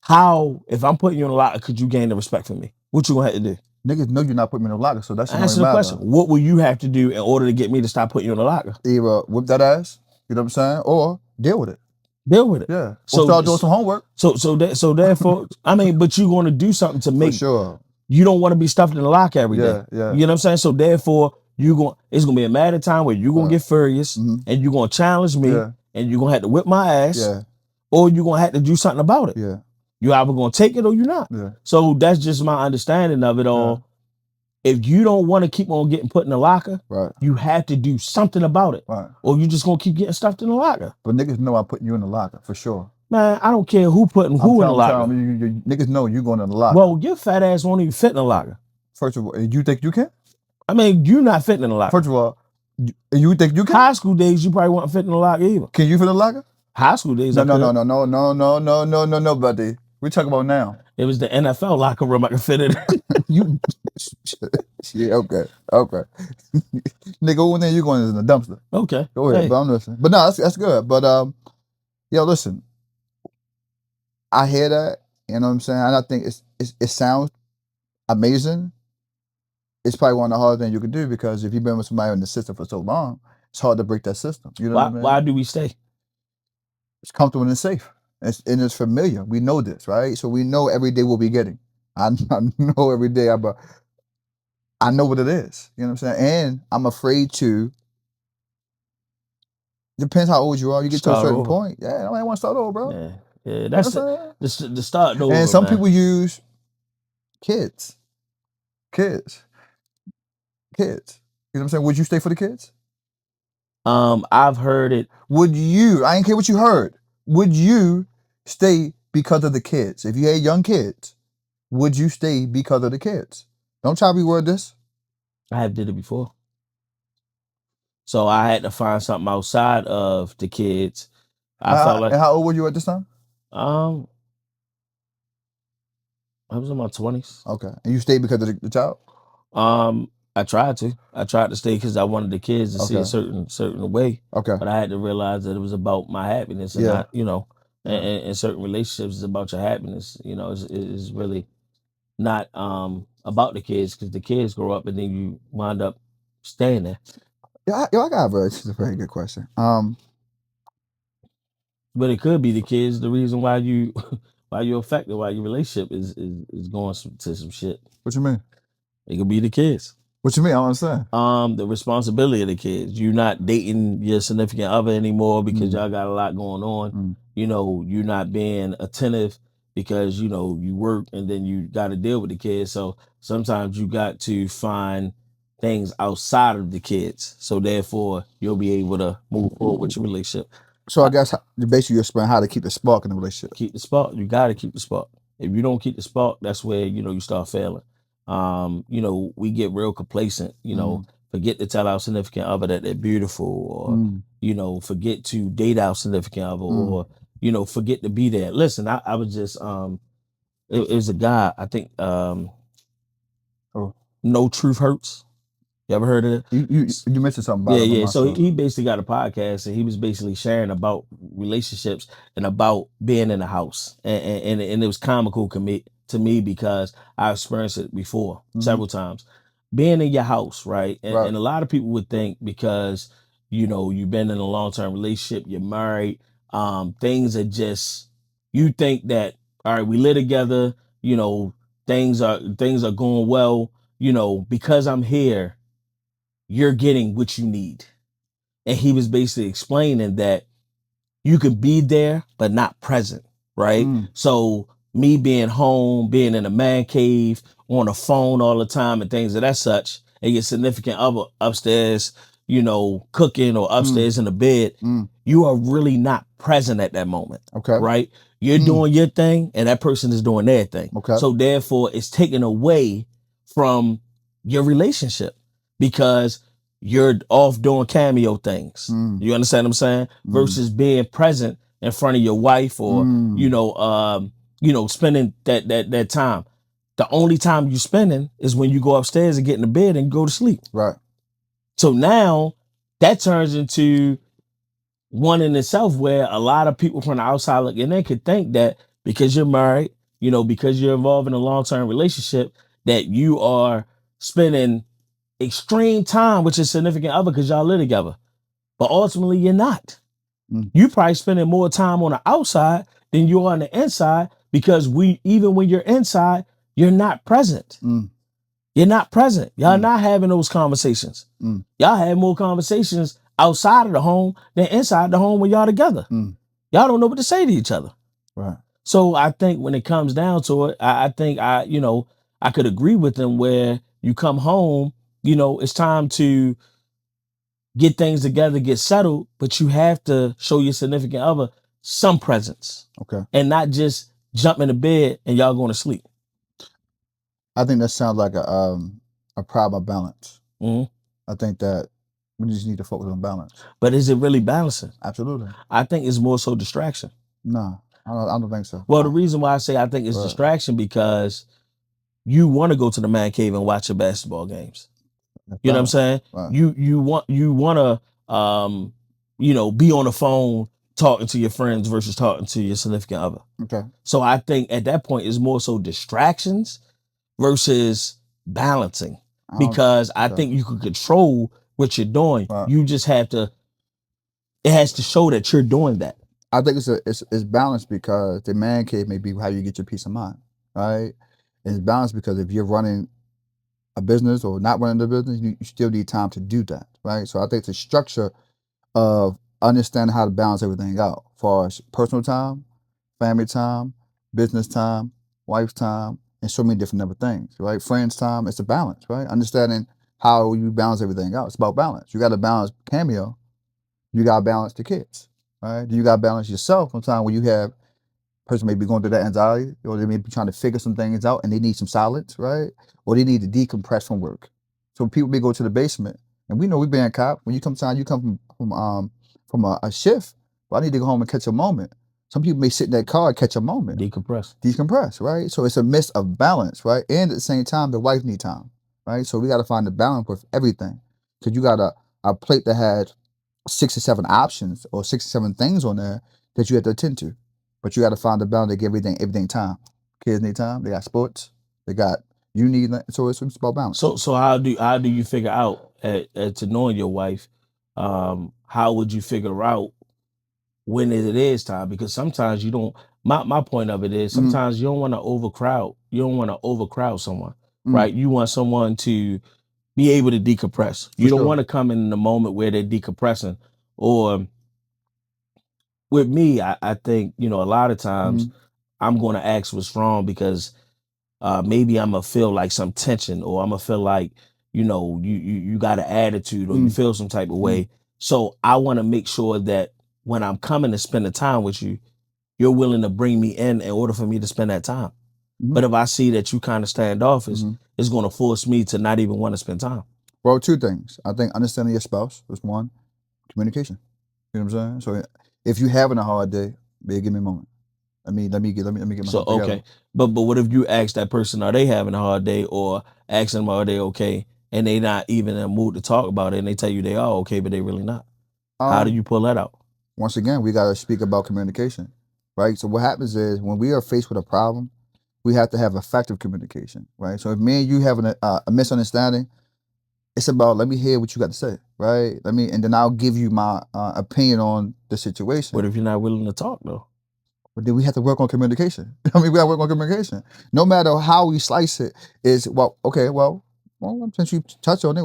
A: How, if I'm putting you in the locker, could you gain the respect for me? What you gonna have to do?
C: Niggas know you're not putting me in the locker, so that's
A: answer the question. What will you have to do in order to get me to stop putting you in the locker?
C: Either whip that ass, you know what I'm saying, or deal with it.
A: Deal with it.
C: Yeah. So start doing some homework.
A: So therefore, I mean, but you're gonna do something to make
C: sure.
A: You don't want to be stuffed in the locker every day.
C: Yeah.
A: You know what I'm saying? So therefore, it's gonna be a matter of time where you're gonna get furious and you're gonna challenge me and you're gonna have to whip my ass, or you're gonna have to do something about it.
C: Yeah.
A: You're either gonna take it or you're not.
C: Yeah.
A: So that's just my understanding of it all. If you don't want to keep on getting put in the locker, you have to do something about it.
C: Right.
A: Or you just gonna keep getting stuffed in the locker.
C: But niggas know I'm putting you in the locker for sure.
A: Man, I don't care who putting who in the locker.
C: Niggas know you going in the locker.
A: Well, your fat ass won't even fit in the locker.
C: First of all, you think you can?
A: I mean, you're not fitting in the locker.
C: First of all, you think you can?
A: High school days, you probably won't fit in the locker either.
C: Can you fit in the locker?
A: High school days,
C: No, buddy. We talking about now.
A: It was the NFL locker room I could fit in.
C: You, yeah, okay. Nigga, one thing you going in the dumpster.
A: Okay.
C: Go ahead, but I'm listening. But no, that's good. But listen, I hear that. You know what I'm saying? And I think it sounds amazing. It's probably one of the hardest things you could do because if you've been with somebody in the system for so long, it's hard to break that system. You know what I mean?
A: Why do we stay?
C: It's comfortable and safe. And it's familiar. We know this, right? So we know every day we'll be getting. I know every day, I know what it is. You know what I'm saying? And I'm afraid to. Depends how old you are. You get to a certain point. Yeah, I want to start over, bro.
A: Yeah, that's the start over.
C: And some people use kids. You know what I'm saying? Would you stay for the kids?
A: I've heard it.
C: Would you? I ain't care what you heard. Would you stay because of the kids? If you had young kids, would you stay because of the kids? Don't try to reword this.
A: I have did it before. So I had to find something outside of the kids. I felt like
C: And how old were you at this time?
A: I was in my 20s.
C: Okay. And you stayed because of the child?
A: I tried to stay because I wanted the kids to see a
C: Okay.
A: certain way.
C: Okay.
A: But I had to realize that it was about my happiness and
C: Yeah.
A: not, you know,
C: Yeah.
A: and certain relationships is about your happiness. You know, it's really not about the kids because the kids grow up and then you wind up staying there.
C: Yeah, I got this is a very good question.
A: But it could be the kids the reason why you why you're affected, why your relationship is going to some shit.
C: What you mean?
A: It could be the kids.
C: What you mean? I don't understand.
A: The responsibility of the kids. You're not dating your significant other anymore because
C: Mm.
A: y'all got a lot going on.
C: Mm.
A: You know, you're not being attentive because you know you work and then you got to deal with the kids. So sometimes you got to find things outside of the kids. So therefore, you'll be able to move forward with your relationship.
C: So I guess basically you explain how to keep the spark in the relationship.
A: Keep the spark. You got to keep the spark. If you don't keep the spark, that's where you know you start failing. You know, we get real complacent. You know, forget to tell our significant other that they're beautiful, or you know, forget to date our significant other, or you know, forget to be there. Listen, I was just it was a guy. I think No Truth Hurts. You ever heard of it?
C: You mentioned something about it.
A: Yeah. So he basically got a podcast and he was basically sharing about relationships and about being in a house. And it was comical to me because I experienced it before several times. Being in your house, right? And a lot of people would think because, you know, you've been in a long-term relationship, you're married, things are just, you think that, all right, we live together, you know, things are going well, you know, because I'm here, you're getting what you need. And he was basically explaining that you could be there, but not present, right? So me being home, being in a man cave, on the phone all the time and things of that such, and your significant other upstairs, you know, cooking or upstairs in the bed, you are really not present at that moment.
C: Okay.
A: Right? You're doing your thing and that person is doing their thing.
C: Okay.
A: So therefore it's taken away from your relationship because you're off doing cameo things. You understand what I'm saying? Versus being present in front of your wife or you know, spending that time. The only time you're spending is when you go upstairs and get in the bed and go to sleep.
C: Right.
A: So now that turns into one in itself where a lot of people from the outside looking in could think that because you're married, you know, because you're involved in a long-term relationship, that you are spending extreme time with your significant other because y'all live together. But ultimately, you're not. You probably spending more time on the outside than you are on the inside because even when you're inside, you're not present. You're not present. Y'all not having those conversations. Y'all have more conversations outside of the home than inside the home when y'all together. Y'all don't know what to say to each other.
C: Right.
A: So I think when it comes down to it, I think I could agree with them where you come home, you know, it's time to get things together, get settled, but you have to show your significant other some presence.
C: Okay.
A: And not just jump in the bed and y'all going to sleep.
C: I think that sounds like a problem of balance. I think that we just need to focus on balance.
A: But is it really balancing?
C: Absolutely.
A: I think it's more so distraction.
C: No, I don't think so.
A: Well, the reason why I say I think it's distraction because you want to go to the man cave and watch your basketball games. You know what I'm saying?
C: Right.
A: You want to you know, be on the phone talking to your friends versus talking to your significant other.
C: Okay.
A: So I think at that point it's more so distractions versus balancing because I think you can control what you're doing.
C: Right.
A: You just have to. It has to show that you're doing that.
C: I think it's balanced because the man cave may be how you get your peace of mind, right? And it's balanced because if you're running a business or not running the business, you still need time to do that, right? So I think the structure of understanding how to balance everything out, as far as personal time, family time, business time, wife's time, and so many different other things, right? Friends time, it's a balance, right? Understanding how you balance everything out. It's about balance. You got to balance cameo. You got to balance the kids, right? You got to balance yourself sometimes when you have person may be going through that anxiety, or they may be trying to figure some things out and they need some silence, right? Or they need to decompress from work. So people may go to the basement, and we know we being cop. When you come from a shift, well, I need to go home and catch a moment. Some people may sit in that car and catch a moment, decompress, right? So it's a mix of balance, right? And at the same time, the wife need time, right? So we got to find the balance with everything, because you got a plate that had 6 or 7 options or 6 or 7 things on there that you have to attend to. But you got to find the balance to give everything time. Kids need time. They got sports. They got so it's about balance.
A: So how do you figure out to knowing your wife? How would you figure out when it is time? Because sometimes you don't. My point of it is sometimes you don't want to overcrowd. You don't want to overcrowd someone, right? You want someone to be able to decompress. You don't want to come in the moment where they're decompressing. Or with me, I think, a lot of times I'm going to ask what's wrong because maybe I'm going to feel like some tension, or I'm going to feel like, you got an attitude, or you feel some type of way. So I want to make sure that when I'm coming to spend the time with you, you're willing to bring me in order for me to spend that time. But if I see that you kind of standoffish, it's going to force me to not even want to spend time.
C: Well, 2 things. I think understanding your spouse is one. Communication. You know what I'm saying? So if you're having a hard day, babe, give me a moment. Let me get myself together.
A: Okay. But what if you ask that person, are they having a hard day, or ask them, are they okay? And they not even in a mood to talk about it, and they tell you they are okay, but they really not. How do you pull that out?
C: Once again, we got to speak about communication, right? So what happens is when we are faced with a problem, we have to have effective communication, right? So if me and you having a misunderstanding, it's about, let me hear what you got to say, right? And then I'll give you my opinion on the situation.
A: What if you're not willing to talk though?
C: But then we have to work on communication. We got to work on communication. No matter how we slice it, well, since you touched on it,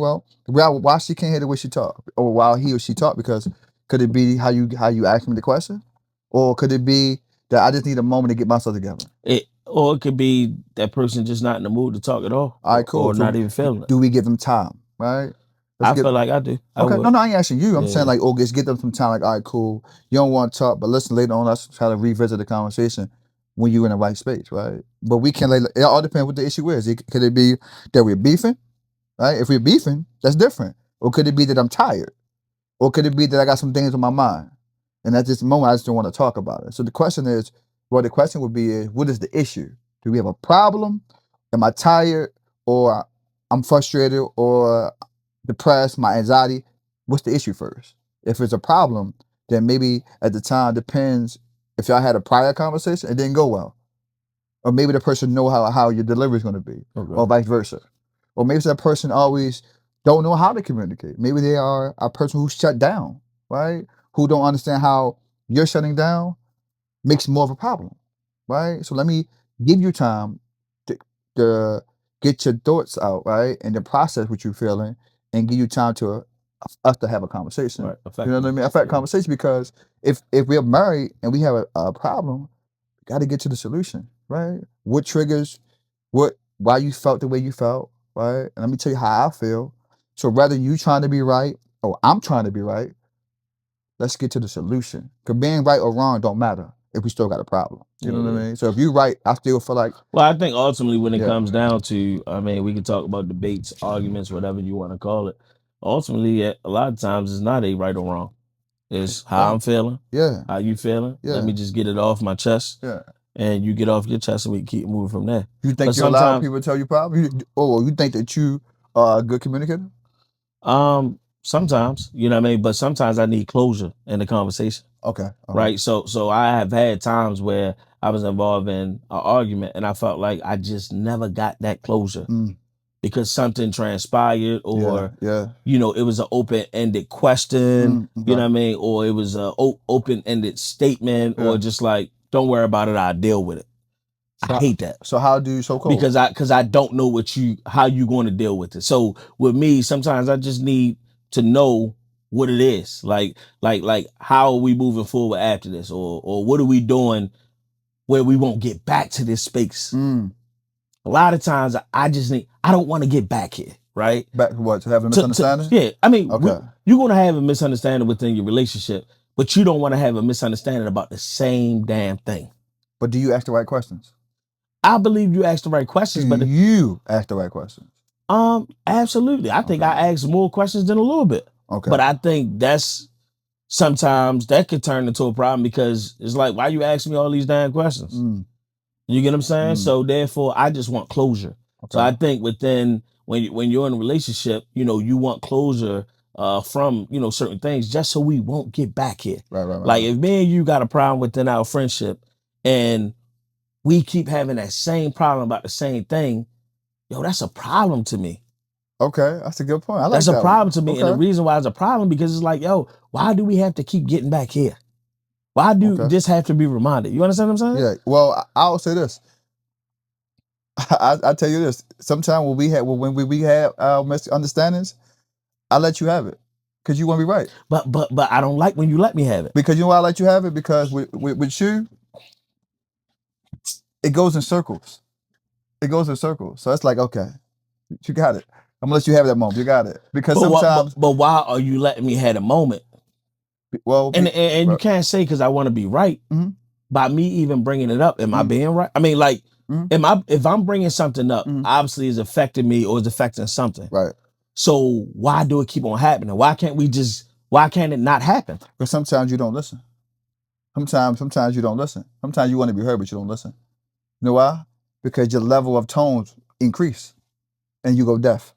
C: why she can't hear the way she talk, or why he or she talk? Because could it be how you ask me the question, or could it be that I just need a moment to get myself together?
A: Or it could be that person just not in the mood to talk at all.
C: All right, cool.
A: Or not even feeling it.
C: Do we give them time, right?
A: I feel like I do.
C: Okay, no, I ain't asking you. I'm saying like, just get them some time. Like, all right, cool. You don't want to talk, but listen, later on, let's try to revisit the conversation when you're in the right space, right? But we can, it all depends what the issue is. Could it be that we're beefing, right? If we're beefing, that's different. Or could it be that I'm tired? Or could it be that I got some things on my mind? And at this moment, I just don't want to talk about it. So the question would be, what is the issue? Do we have a problem? Am I tired? Or I'm frustrated? Or depressed, my anxiety? What's the issue first? If it's a problem, then maybe at the time, depends if y'all had a prior conversation, it didn't go well. Or maybe the person know how your delivery is going to be, or vice versa. Or maybe that person always don't know how to communicate. Maybe they are a person who's shut down, right? Who don't understand how you're shutting down makes more of a problem, right? So let me give you time to get your thoughts out, right? And then process what you're feeling, and give you time to us to have a conversation.
A: Right.
C: You know what I mean? Affect conversation, because if we're married and we have a problem, we got to get to the solution, right? What triggers, why you felt the way you felt, right? And let me tell you how I feel. So rather you trying to be right or I'm trying to be right, let's get to the solution. Because being right or wrong don't matter if we still got a problem. You know what I mean? So if you're right, I still feel like.
A: Well, I think ultimately when it comes down to, we can talk about debates, arguments, whatever you want to call it. Ultimately, a lot of times it's not a right or wrong. It's how I'm feeling.
C: Yeah.
A: How you feeling.
C: Yeah.
A: Let me just get it off my chest.
C: Yeah.
A: And you get off your chest, and we keep moving from there.
C: You think you allow people to tell you problems? You think that you are a good communicator?
A: Sometimes, you know what I mean? But sometimes I need closure in the conversation.
C: Okay.
A: Right. So I have had times where I was involved in an argument and I felt like I just never got that closure because something transpired, or it was an open-ended question, you know what I mean? Or it was a open-ended statement, or just like, don't worry about it, I'll deal with it. I hate that.
C: So how do you so cold?
A: Because I don't know how you going to deal with it. So with me, sometimes I just need to know what it is. Like how are we moving forward after this, or what are we doing where we won't get back to this space? A lot of times I don't want to get back here, right?
C: Back to what? To have a misunderstanding?
A: Yeah. I mean, you're going to have a misunderstanding within your relationship, but you don't want to have a misunderstanding about the same damn thing.
C: But do you ask the right questions?
A: I believe you ask the right questions,
C: Do
A: but
C: you ask the right questions?
A: absolutely. I think
C: Okay.
A: I ask more questions than a little bit.
C: Okay.
A: But I think that's sometimes that could turn into a problem because it's like, why you asking me all these damn questions?
C: Mm,
A: You get what I'm saying?
C: Mm.
A: So therefore, I just want closure. So
C: okay.
A: I think within when you're in a relationship, you want closure from certain things just so we won't get back here.
C: Right.
A: Like if me and you got a problem within our friendship and we keep having that same problem about the same thing, that's a problem to me.
C: Okay, that's a good point. I like
A: That's
C: that
A: a problem to me.
C: Okay.
A: And the reason why it's a problem because it's like, why do we have to keep getting back here? Why do
C: Okay.
A: this have to be reminded? You understand what I'm saying?
C: Yeah. Well, I'll say this. I tell you this. Sometimes when we have misunderstandings, I let you have it because you want to be right.
A: But I don't like when you let me have it.
C: Because you know why I let you have it? Because with you, it goes in circles. It goes in circles. So it's like, okay, you got it. I'm gonna let you have that moment. You got it. Because sometimes,
A: but why are you letting me have a moment?
C: well,
A: And you can't say because I want to be right
C: Mhm.
A: by me even bringing it up. Am I
C: Mhm.
A: being right? I mean, like,
C: Mhm.
A: if I'm bringing something up,
C: Mhm.
A: obviously it's affecting me or it's affecting something.
C: Right.
A: So why do it keep on happening? Why can't it not happen?
C: Because sometimes you don't listen. Sometimes you don't listen. Sometimes you want to be heard, but you don't listen. You know why? Because your level of tones increase, and you go deaf.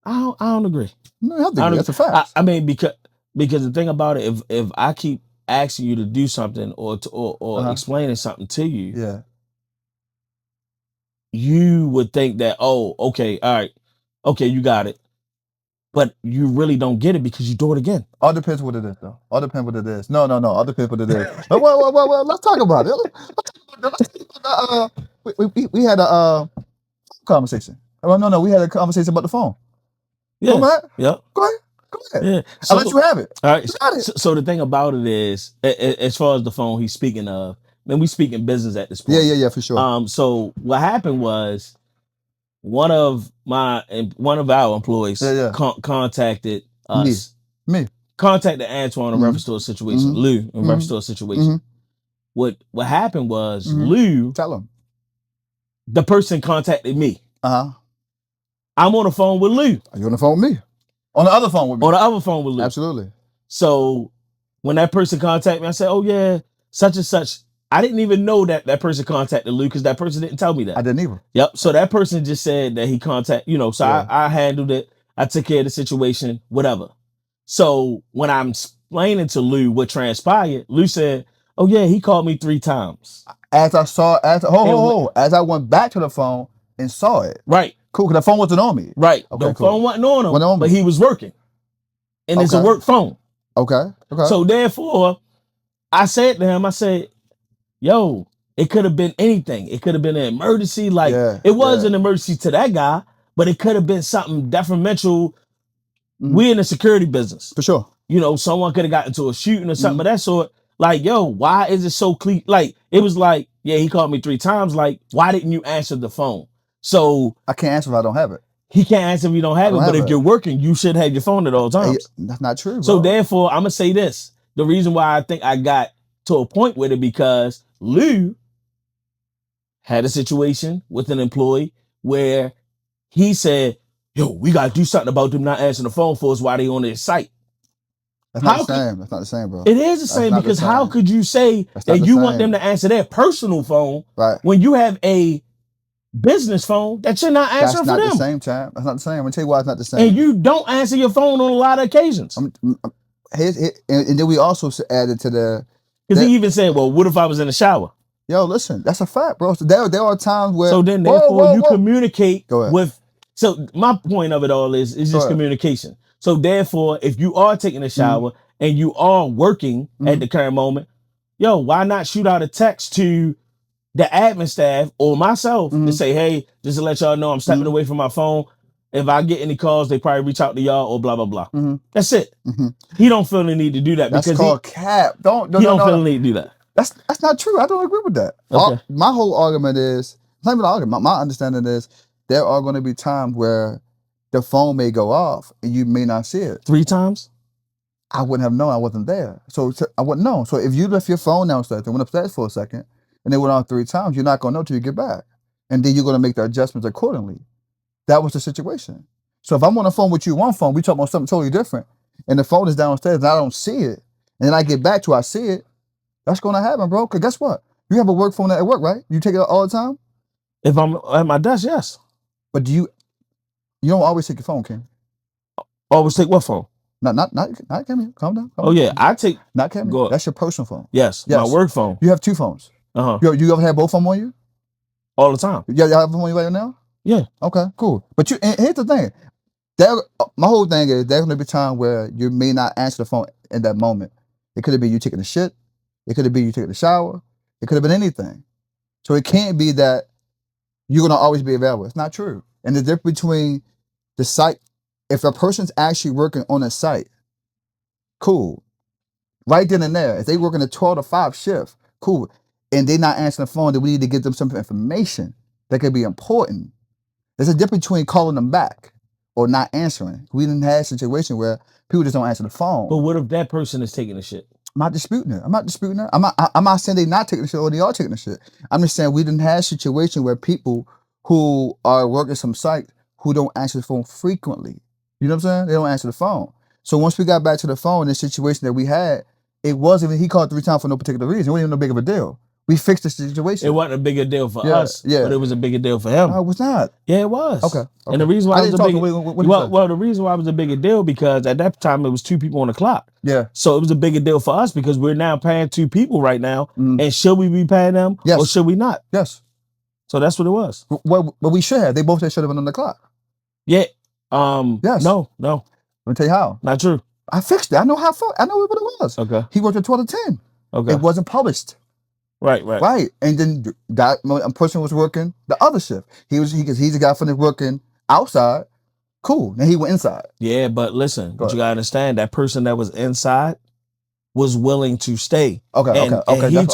A: I don't agree.
C: No, you have to agree. That's a fact.
A: I mean, because the thing about it, if I keep asking you to do something or explaining something to you,
C: Yeah.
A: you would think that, oh, okay, all right, okay, you got it. But you really don't get it because you do it again.
C: All depends what it is, though. All depends what it is. No. All depends what it is. Well. Let's talk about it. We had a conversation. Well, no. We had a conversation about the phone.
A: Yeah.
C: Go ahead.
A: Yeah.
C: Go ahead.
A: Yeah.
C: I'll let you have it.
A: All right.
C: You got it.
A: So the thing about it is, as far as the phone he's speaking of, man, we speaking business at this point.
C: Yeah, for sure.
A: So what happened was one of our employees contacted us.
C: Me.
A: Contacted Antoine in reference to a situation. Lew in reference to a situation. What happened was Lew.
C: Tell him.
A: The person contacted me.
C: I'm
A: on the phone with Lew.
C: Are you on the phone with me? On the other phone with me.
A: On the other phone with Lew.
C: Absolutely.
A: So when that person contacted me, I said, oh yeah, such and such. I didn't even know that person contacted Lew because that person didn't tell me that.
C: I didn't either.
A: Yep. So that person just said that he contacted, so yeah. I handled it. I took care of the situation, whatever. So when I'm explaining to Lew what transpired, Lew said, oh yeah, he called me 3 times.
C: As I went back to the phone and saw it.
A: Right.
C: Cool, because the phone wasn't on me.
A: Right. Okay, the phone wasn't on him, but he was working. And it's a work phone.
C: Okay.
A: So therefore, I said to him, I said, yo, it could have been anything. It could have been an emergency. Like, it was an emergency to that guy, but it could have been something detrimental. We in the security business.
C: For sure.
A: Someone could have got into a shooting or something of that sort. Like, yo, why is it so clear? Like, it was like, yeah, he called me 3 times. Like, why didn't you answer the phone? So
C: I can't answer if I don't have it.
A: He can't answer if you don't have it. But if you're working, you should have your phone at all times.
C: That's not true, bro.
A: So therefore, I'm gonna say this. The reason why I think I got to a point with it because Lew had a situation with an employee where he said, yo, we gotta do something about them not answering the phone for us while they on their site.
C: That's not the same. That's not the same, bro.
A: It is the same because how could you say that you want them to answer their personal phone when you have a business phone that you're not answering for them?
C: That's not the same, Chad. That's not the same. I'm gonna tell you why it's not the same.
A: And you don't answer your phone on a lot of occasions.
C: And then we also added to the...
A: Because he even said, well, what if I was in the shower?
C: Yo, listen, that's a fact, bro. So there are times where...
A: So then therefore you communicate with... So my point of it all is just communication. So therefore, if you are taking a shower and you are working at the current moment, yo, why not shoot out a text to the admin staff or myself to say, hey, just to let y'all know I'm stepping away from my phone. If I get any calls, they probably reach out to y'all or blah, blah, blah. That's it. He don't feel the need to do that.
C: That's
A: because
C: called cap. He don't
A: feel the need to do that.
C: That's not true. I don't agree with that.
A: Okay.
C: My whole argument is, not even an argument, my understanding is there are going to be times where the phone may go off and you may not see it.
A: 3 times?
C: I wouldn't have known I wasn't there. So I wouldn't know. So if you left your phone downstairs and went upstairs for a second, and they went on 3 times, you're not gonna know till you get back. And then you're gonna make the adjustments accordingly. That was the situation. So if I'm on the phone with you, one phone, we talking about something totally different, and the phone is downstairs and I don't see it, and then I get back to I see it, that's gonna happen, bro. Cause guess what? You have a work phone at work, right? You take it out all the time?
A: If I'm at my desk, yes.
C: But you don't always take your phone, King.
A: Always take what phone?
C: Not Cammy. Calm down.
A: Oh yeah, I take
C: Not Cammy.
A: Go-
C: That's your personal phone.
A: yes, my work phone.
C: You have 2 phones. You ever have both of them on you?
A: All the time.
C: You have them on you right now?
A: Yeah.
C: Okay, cool. But and here's the thing. My whole thing is there's gonna be a time where you may not answer the phone in that moment. It could have been you taking a shit. It could have been you taking a shower. It could have been anything. So it can't be that you're gonna always be available. It's not true. And the difference between the site, if a person's actually working on a site, cool. Right then and there, if they working a 12 to 5 shift, cool. And they're not answering the phone, then we need to give them some information that could be important. There's a difference between calling them back or not answering. We didn't have a situation where people just don't answer the phone.
A: But what if that person is taking the shit?
C: I'm not disputing it. I'm not saying they not taking the shit or they are taking the shit. I'm just saying we didn't have a situation where people who are working some site who don't answer the phone frequently. You know what I'm saying? They don't answer the phone. So once we got back to the phone, the situation that we had, it wasn't even, he called 3 times for no particular reason. It wasn't even no big of a deal. We fixed the situation.
A: It wasn't a bigger deal for us, but it was a bigger deal for him.
C: No, it was not.
A: Yeah, it was.
C: Okay.
A: And the reason why it was a bigger
C: well,
A: the reason why it was a bigger deal because at that time it was 2 people on the clock.
C: Yeah.
A: So it was a bigger deal for us because we're now paying 2 people right now. And should we be paying them or should we not?
C: Yes.
A: So that's what it was.
C: Well, we should have. They both should have been on the clock.
A: Yeah.
C: Yes.
A: No.
C: Let me tell you how.
A: Not true.
C: I fixed it. I know I know what it was.
A: Okay.
C: He worked at 12 to 10.
A: Okay.
C: It wasn't published.
A: Right.
C: And then that person was working the other shift. He's a guy from the working outside. Cool. Then he went inside.
A: Yeah, but listen, you gotta understand that person that was inside was willing to stay.
C: Okay.
A: And he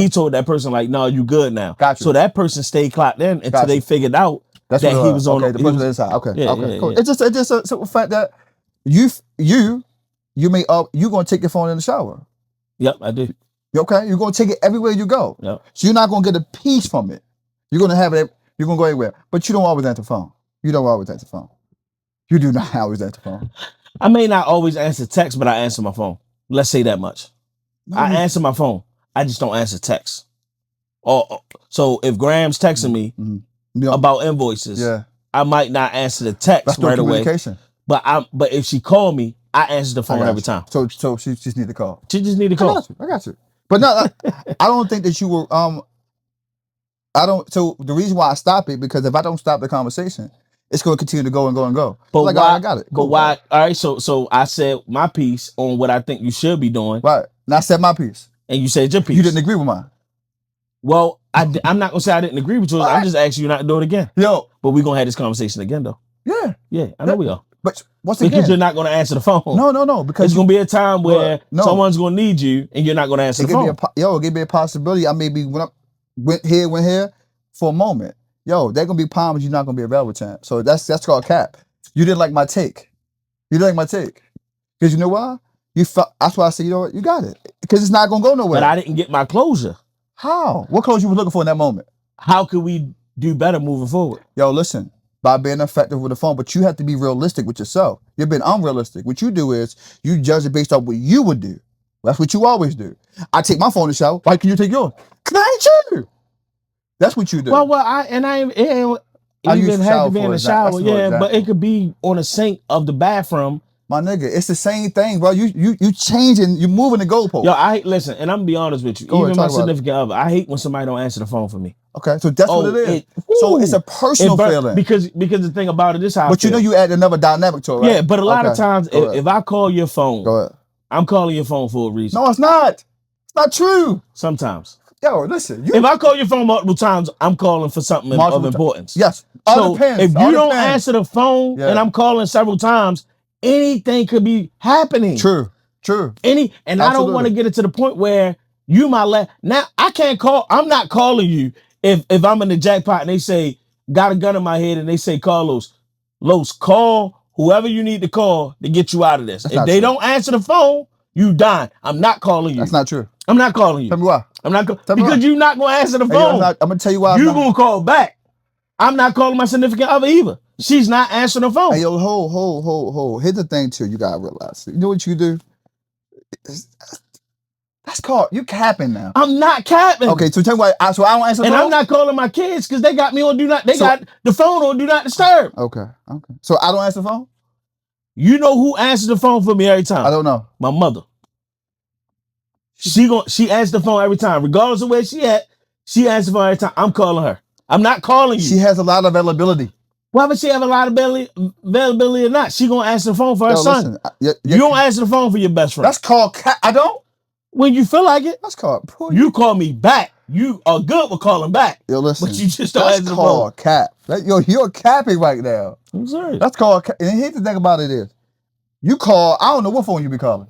A: told that person like, no, you good now.
C: Gotcha.
A: So that person stayed clocked in until they figured out that he was on
C: the person inside. Okay. Cool.
A: Yeah.
C: It's just a simple fact that you gonna take your phone in the shower.
A: Yep, I do.
C: Okay, you're gonna take it everywhere you go.
A: Yep.
C: So you're not gonna get a piece from it. You're gonna have it. You're gonna go everywhere, but you don't always answer the phone. You don't always answer the phone. You do not always answer the phone.
A: I may not always answer text, but I answer my phone. Let's say that much. I answer my phone. I just don't answer text. So if Graham's texting me about invoices, I might not answer the text right away. But if she called me, I answer the phone every time.
C: So she just need to call.
A: She just need to call.
C: I got you. But no, I don't think that you were. So the reason why I stop it because if I don't stop the conversation, it's going to continue to go and go and go.
A: But
C: like,
A: why?
C: I got it.
A: But why? All right. So I said my piece on what I think you should be doing.
C: Right. And I said my piece.
A: And you said your piece.
C: You didn't agree with mine.
A: Well, I'm not gonna say I didn't agree with you. I'm just asking you not to do it again.
C: Yo.
A: But we're gonna have this conversation again though.
C: Yeah.
A: I know we are.
C: But once again,
A: because you're not gonna answer the phone.
C: No. Because
A: it's gonna be a time where someone's gonna need you and you're not gonna answer the phone.
C: It could be a possibility. I may be went here for a moment. There gonna be times you're not gonna be available, champ. So that's called cap. You didn't like my take. Because you know why? That's why I said, you know what, you got it. Because it's not gonna go nowhere.
A: But I didn't get my closure.
C: How? What closure you were looking for in that moment?
A: How could we do better moving forward?
C: Listen, by being effective with the phone, but you have to be realistic with yourself. You're being unrealistic. What you do is you judge it based off what you would do. That's what you always do. I take my phone in the shower. Why can you take yours? Because I ain't you. That's what you do.
A: Well, I even have to be in the shower, but it could be on the sink of the bathroom.
C: My nigga, it's the same thing, bro. You changing, you moving the goalpost.
A: Listen, and I'm gonna be honest with you. Even my significant other, I hate when somebody don't answer the phone for me.
C: Okay, so that's what it is. So it's a personal feeling.
A: Because the thing about it is how.
C: But you know you add another dynamic to it, right?
A: Yeah, but a lot of times if I call your phone,
C: go ahead.
A: I'm calling your phone for a reason.
C: No, it's not. It's not true.
A: Sometimes.
C: Listen.
A: If I call your phone multiple times, I'm calling for something of importance.
C: Yes.
A: So if you don't answer the phone and I'm calling several times, anything could be happening.
C: True.
A: I don't want to get it to the point where you now I can't call. I'm not calling you if I'm in the jackpot and they say got a gun in my head and they say call Los, call whoever you need to call to get you out of this. If they don't answer the phone, you dying. I'm not calling you.
C: That's not true.
A: I'm not calling you.
C: Tell me why.
A: I'm not
C: Tell me
A: because
C: why.
A: you're not gonna answer the
C: Hey,
A: phone.
C: I'm gonna tell you why.
A: You gonna call back. I'm not calling my significant other either. She's not answering the phone.
C: Hey, yo, hold. Here's the thing too. You gotta realize. You know what you do? That's called you capping now.
A: I'm not capping.
C: Okay, so tell me why. So I don't answer the
A: And
C: phone.
A: I'm not calling my kids because they got me on do not. They got the phone on do not disturb.
C: Okay. So I don't answer the phone.
A: You know who answers the phone for me every time?
C: I don't know.
A: My mother. She answers the phone every time, regardless of where she at. She answers the phone every time. I'm calling her. I'm not calling you.
C: She has a lot of availability.
A: Whether she have a lot of availability or not, she gonna answer the phone for her son.
C: Listen,
A: you don't answer the phone for your best friend.
C: That's called I don't.
A: When you feel like it.
C: That's called.
A: You call me back. You are good with calling back.
C: Yo, listen.
A: But you just don't answer the phone.
C: That's called cap. You're capping right now.
A: I'm sorry.
C: That's called. And here's the thing about it is, you call. I don't know what phone you be calling.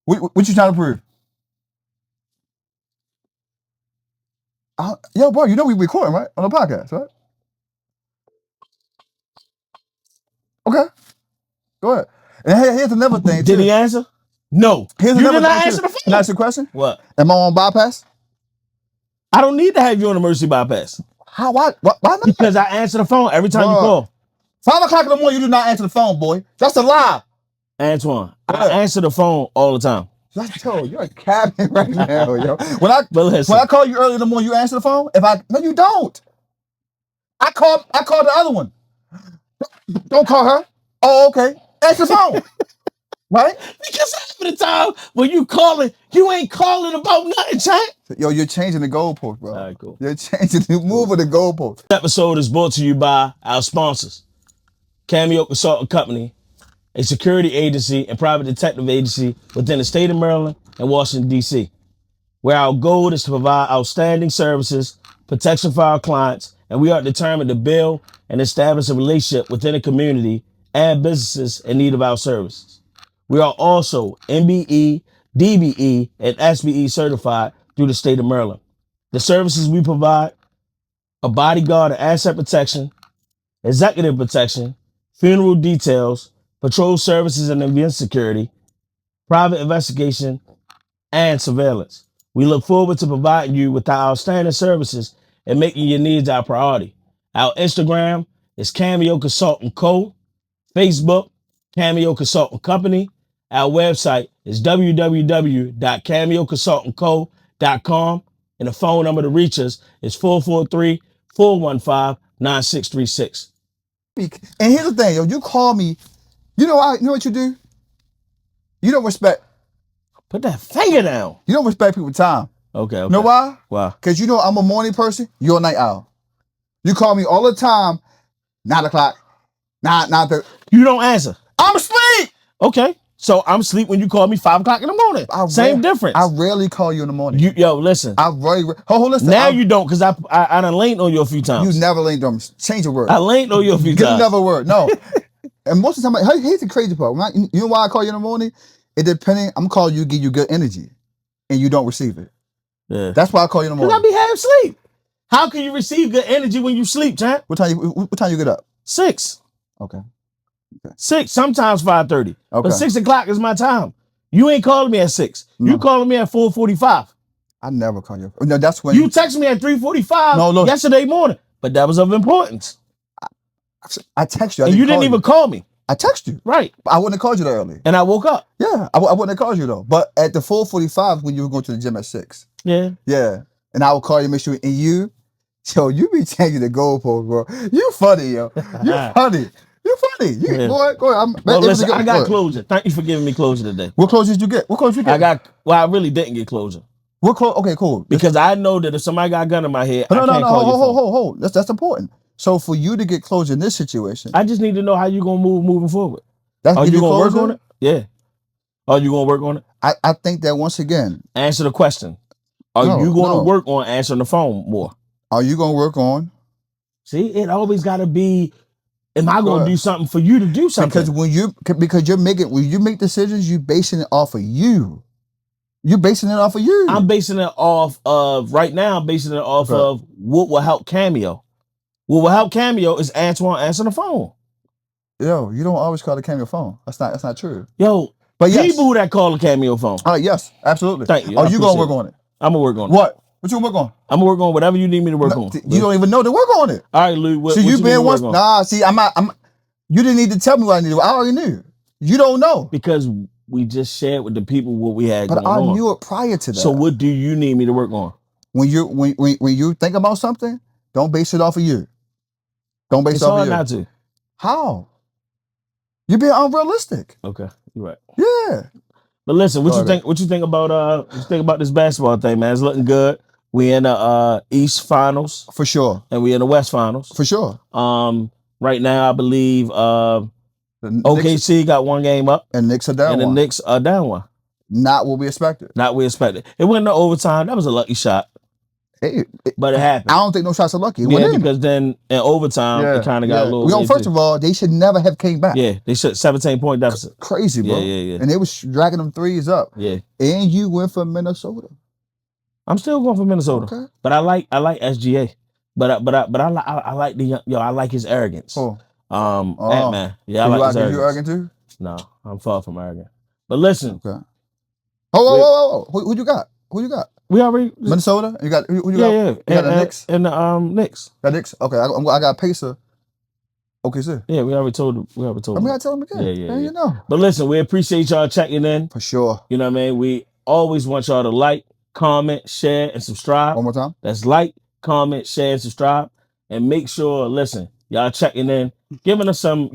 C: What you trying to prove? Yo, bro, you know we recording, right? On the podcast, right? Okay. Go ahead. And here's another thing,
A: Did he answer? No.
C: Here's
A: you
C: another
A: did not
C: thing,
A: answer the phone.
C: Can I ask you a question?
A: What?
C: Am I on bypass?
A: I don't need to have you on emergency bypass.
C: How? Why not?
A: Because I answer the phone every time you call.
C: 5 o'clock in the morning, you do not answer the phone, boy. That's a lie.
A: Antoine, I answer the phone all the time.
C: Yo, you're capping right now, yo. When I call you early in the morning, you answer the phone? No, you don't. I call the other one. Don't call her. Oh, okay. Answer the phone. Right?
A: Because half of the time when you calling, you ain't calling about nothing, chat.
C: Yo, you're changing the goalpost, bro.
A: All right, cool.
C: You're changing the move of the goalpost.
A: This episode is brought to you by our sponsors, Cameo Consulting Company, a security agency and private detective agency within the state of Maryland and Washington, D.C., where our goal is to provide outstanding services, protection for our clients, and we are determined to build and establish a relationship within the community and businesses in need of our services. We are also MBE, DBE, and SBE certified through the state of Maryland. The services we provide are bodyguard and asset protection, executive protection, funeral details, patrol services and event security, private investigation, and surveillance. We look forward to providing you with our outstanding services and making your needs our priority. Our Instagram is Cameo Consultant Co. Facebook, Cameo Consultant Company. Our website is www.cameoconsultantco.com. And the phone number to reach us is 443-415-9636.
C: And here's the thing, yo. You call me. You know what you do? You don't respect.
A: Put that finger down.
C: You don't respect people's time.
A: Okay.
C: You know why?
A: Why?
C: Because you know I'm a morning person. You're a night owl. You call me all the time. 9 o'clock. 9:30.
A: You don't answer.
C: I'm asleep.
A: Okay. So I'm asleep when you call me 5 o'clock in the morning. Same difference.
C: I rarely call you in the morning.
A: Yo, listen.
C: I rarely. Listen.
A: Now you don't, because I done linked on you a few times.
C: You never linked on me. Change your word.
A: I linked on you a few times.
C: Never word. No. And most of the time, here's the crazy part. You know why I call you in the morning? It depending. I'm calling you, give you good energy, and you don't receive it.
A: Yeah.
C: That's why I call you in the morning.
A: Because I be half asleep. How can you receive good energy when you sleep, champ?
C: What time you get up?
A: 6.
C: Okay.
A: 6, sometimes 5:30.
C: Okay.
A: But 6 o'clock is my time. You ain't calling me at 6.
C: No.
A: You calling me at 4:45.
C: I never call you. No, that's when
A: you text me at 3:45 yesterday morning. But that was of importance.
C: I text you.
A: And you didn't even call me.
C: I text you.
A: Right.
C: I wouldn't have called you that early.
A: And I woke up.
C: Yeah, I wouldn't have called you though. But at the 4:45 when you were going to the gym at 6.
A: Yeah.
C: Yeah. And I would call you, make sure, and you be changing the goalpost, bro. You funny, yo. You funny. You funny. Go ahead.
A: Well, listen, I got closure. Thank you for giving me closure today.
C: What closure did you get?
A: I really didn't get closure.
C: Okay, cool.
A: Because I know that if somebody got a gun in my head, I can't call your phone.
C: Hold. That's important. So for you to get closure in this situation,
A: I just need to know how you're gonna move moving forward.
C: Are you gonna
A: work on it? Yeah. Are you gonna work on it?
C: I think that once again,
A: answer the question. Are you gonna work on answering the phone more?
C: Are you gonna work on?
A: See, it always gotta be. Am I gonna do something for you to do something?
C: Because when you make decisions, you basing it off of you. You're basing it off of you.
A: I'm basing it off of right now. I'm basing it off of what will help Cameo. What will help Cameo is Antoine answering the phone.
C: Yo, you don't always call the Cameo phone. That's not true.
A: Yo,
C: But yes.
A: People that call a Cameo phone.
C: Yes, absolutely.
A: Thank you.
C: Oh, you gonna work on it?
A: I'm gonna work on it.
C: What? What you gonna work on?
A: I'm gonna work on whatever you need me to work on.
C: You don't even know to work on it.
A: All right, Lou. What
C: so
A: you
C: you
A: need
C: been
A: to
C: once?
A: work on?
C: Nah. See, I'm. You didn't need to tell me what I needed. I already knew. You don't know
A: because we just shared with the people what we had going on.
C: But I knew it prior to that.
A: So what do you need me to work on?
C: When you think about something, don't base it off of you. Don't base it off of you.
A: It's hard not to.
C: How? You're being unrealistic.
A: Okay, you're right.
C: Yeah.
A: But listen, what you think? What you think about this basketball thing, man? It's looking good. We in the East Finals
C: for sure,
A: and we in the West Finals
C: for sure.
A: Right now I believe OKC got one game up,
C: and Knicks are down
A: and
C: one.
A: the Knicks are down one.
C: Not what we expected.
A: Not what we expected. It went into overtime. That was a lucky shot. But it happened.
C: I don't think no shots are lucky.
A: Because then in overtime it kind of got a little.
C: First of all, they should never have came back.
A: Yeah, they should 17-point deficit.
C: Crazy, bro.
A: Yeah.
C: And they was dragging them threes up.
A: Yeah.
C: And you went for Minnesota.
A: I'm still going for Minnesota.
C: Okay.
A: But I like SGA. But I like the I like his arrogance. Ant-Man. Yeah, I like his arrogance.
C: You arrogant too?
A: No, I'm far from arrogant. But listen.
C: Okay. Whoa. Who you got? Who you got?
A: We already
C: Minnesota. You got who you
A: got?
C: Yeah. You got the Knicks
A: and the Knicks.
C: Got Knicks. Okay, I got Pacer. Okay, sir.
A: Yeah, we already told him.
C: I gotta tell him again. Yeah. You know.
A: But listen, we appreciate y'all checking in
C: for sure.
A: You know what I mean? We always want y'all to like, comment, share, and subscribe.
C: One more time.
A: That's like, comment, share, and subscribe, and make sure. Listen, y'all checking in, giving us some,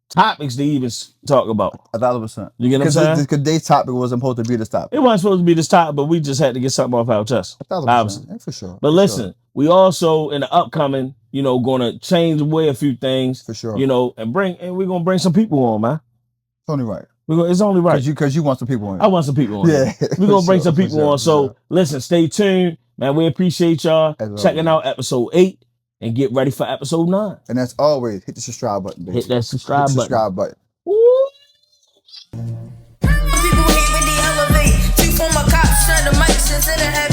A: topics to even talk about.
C: 1,000%.
A: You get what I'm saying?
C: Because today's topic wasn't supposed to be this topic.
A: It wasn't supposed to be this topic, but we just had to get something off our chest.
C: 1,000%. Yeah, for sure.
A: But listen, we also in the upcoming, going to change the way a few things.
C: For sure.
A: And we're gonna bring some people on, man.
C: It's only right.
A: It's only right.
C: Because you want some people on.
A: I want some people on.
C: Yeah.
A: We're gonna bring some people on. So listen, stay tuned, man. We appreciate y'all checking out episode 8. And get ready for episode 9.
C: And as always, hit the subscribe button, baby.
A: Hit that subscribe button.
D: Woo. People hate when they elevate. 2 former cops trying to mic since in the